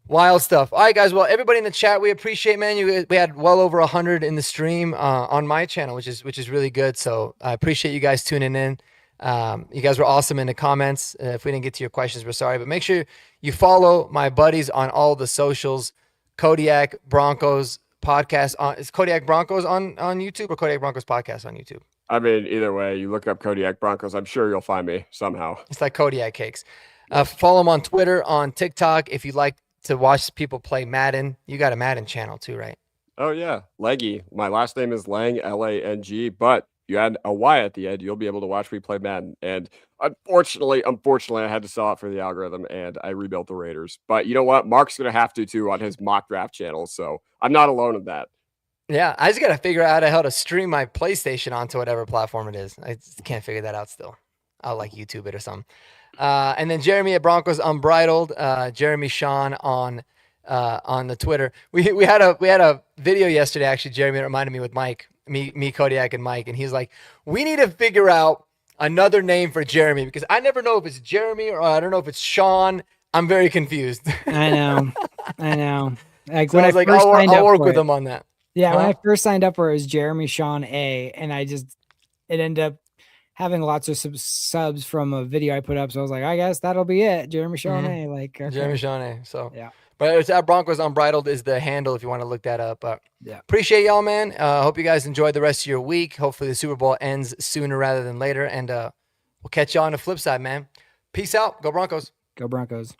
Wild stuff. All right, guys. Well, everybody in the chat, we appreciate, man. We had well over 100 in the stream on my channel, which is really good. So I appreciate you guys tuning in. You guys were awesome in the comments. If we didn't get to your questions, we're sorry. But make sure you follow my buddies on all the socials. Kodiak Broncos podcast is Kodiak Broncos on YouTube or Kodiak Broncos podcast on YouTube? I mean, either way, you look up Kodiak Broncos. I'm sure you'll find me somehow. It's like Kodiak cakes. Follow them on Twitter, on TikTok. If you'd like to watch people play Madden, you got a Madden channel too, right? Oh, yeah. Leggy. My last name is Lang, Lang, but you add a Y at the end, you'll be able to watch me play Madden. And unfortunately, I had to sell it for the algorithm, and I rebuilt the Raiders. But you know what? Mark's going to have to, too, on his mock draft channel. So I'm not alone in that. Yeah, I just got to figure out how to stream my PlayStation onto whatever platform it is. I just can't figure that out still. I'll like YouTube it or something. And then Jeremy at Broncos Unbridled, Jeremy Sean on the Twitter. We had a video yesterday, actually, Jeremy, that reminded me with Mike, me, Kodiak, and Mike, and he's like, we need to figure out another name for Jeremy because I never know if it's Jeremy or I don't know if it's Sean. I'm very confused. I know. Like So when I was like, first signed I'll up work for with it- him on that. Yeah, when Huh? I first signed up for it was Jeremy Sean A, and it ended up having lots of subs from a video I put up. So I was like, I guess that'll be it, Jeremy Sean A. Like okay. Jeremy Sean A. So Yeah. But it's at Broncos Unbridled is the handle if you want to look that up. Yeah. Appreciate y'all, man. Hope you guys enjoyed the rest of your week. Hopefully the Super Bowl ends sooner rather than later. And we'll catch y'all on the flip side, man. Peace out. Go Broncos. Go Broncos.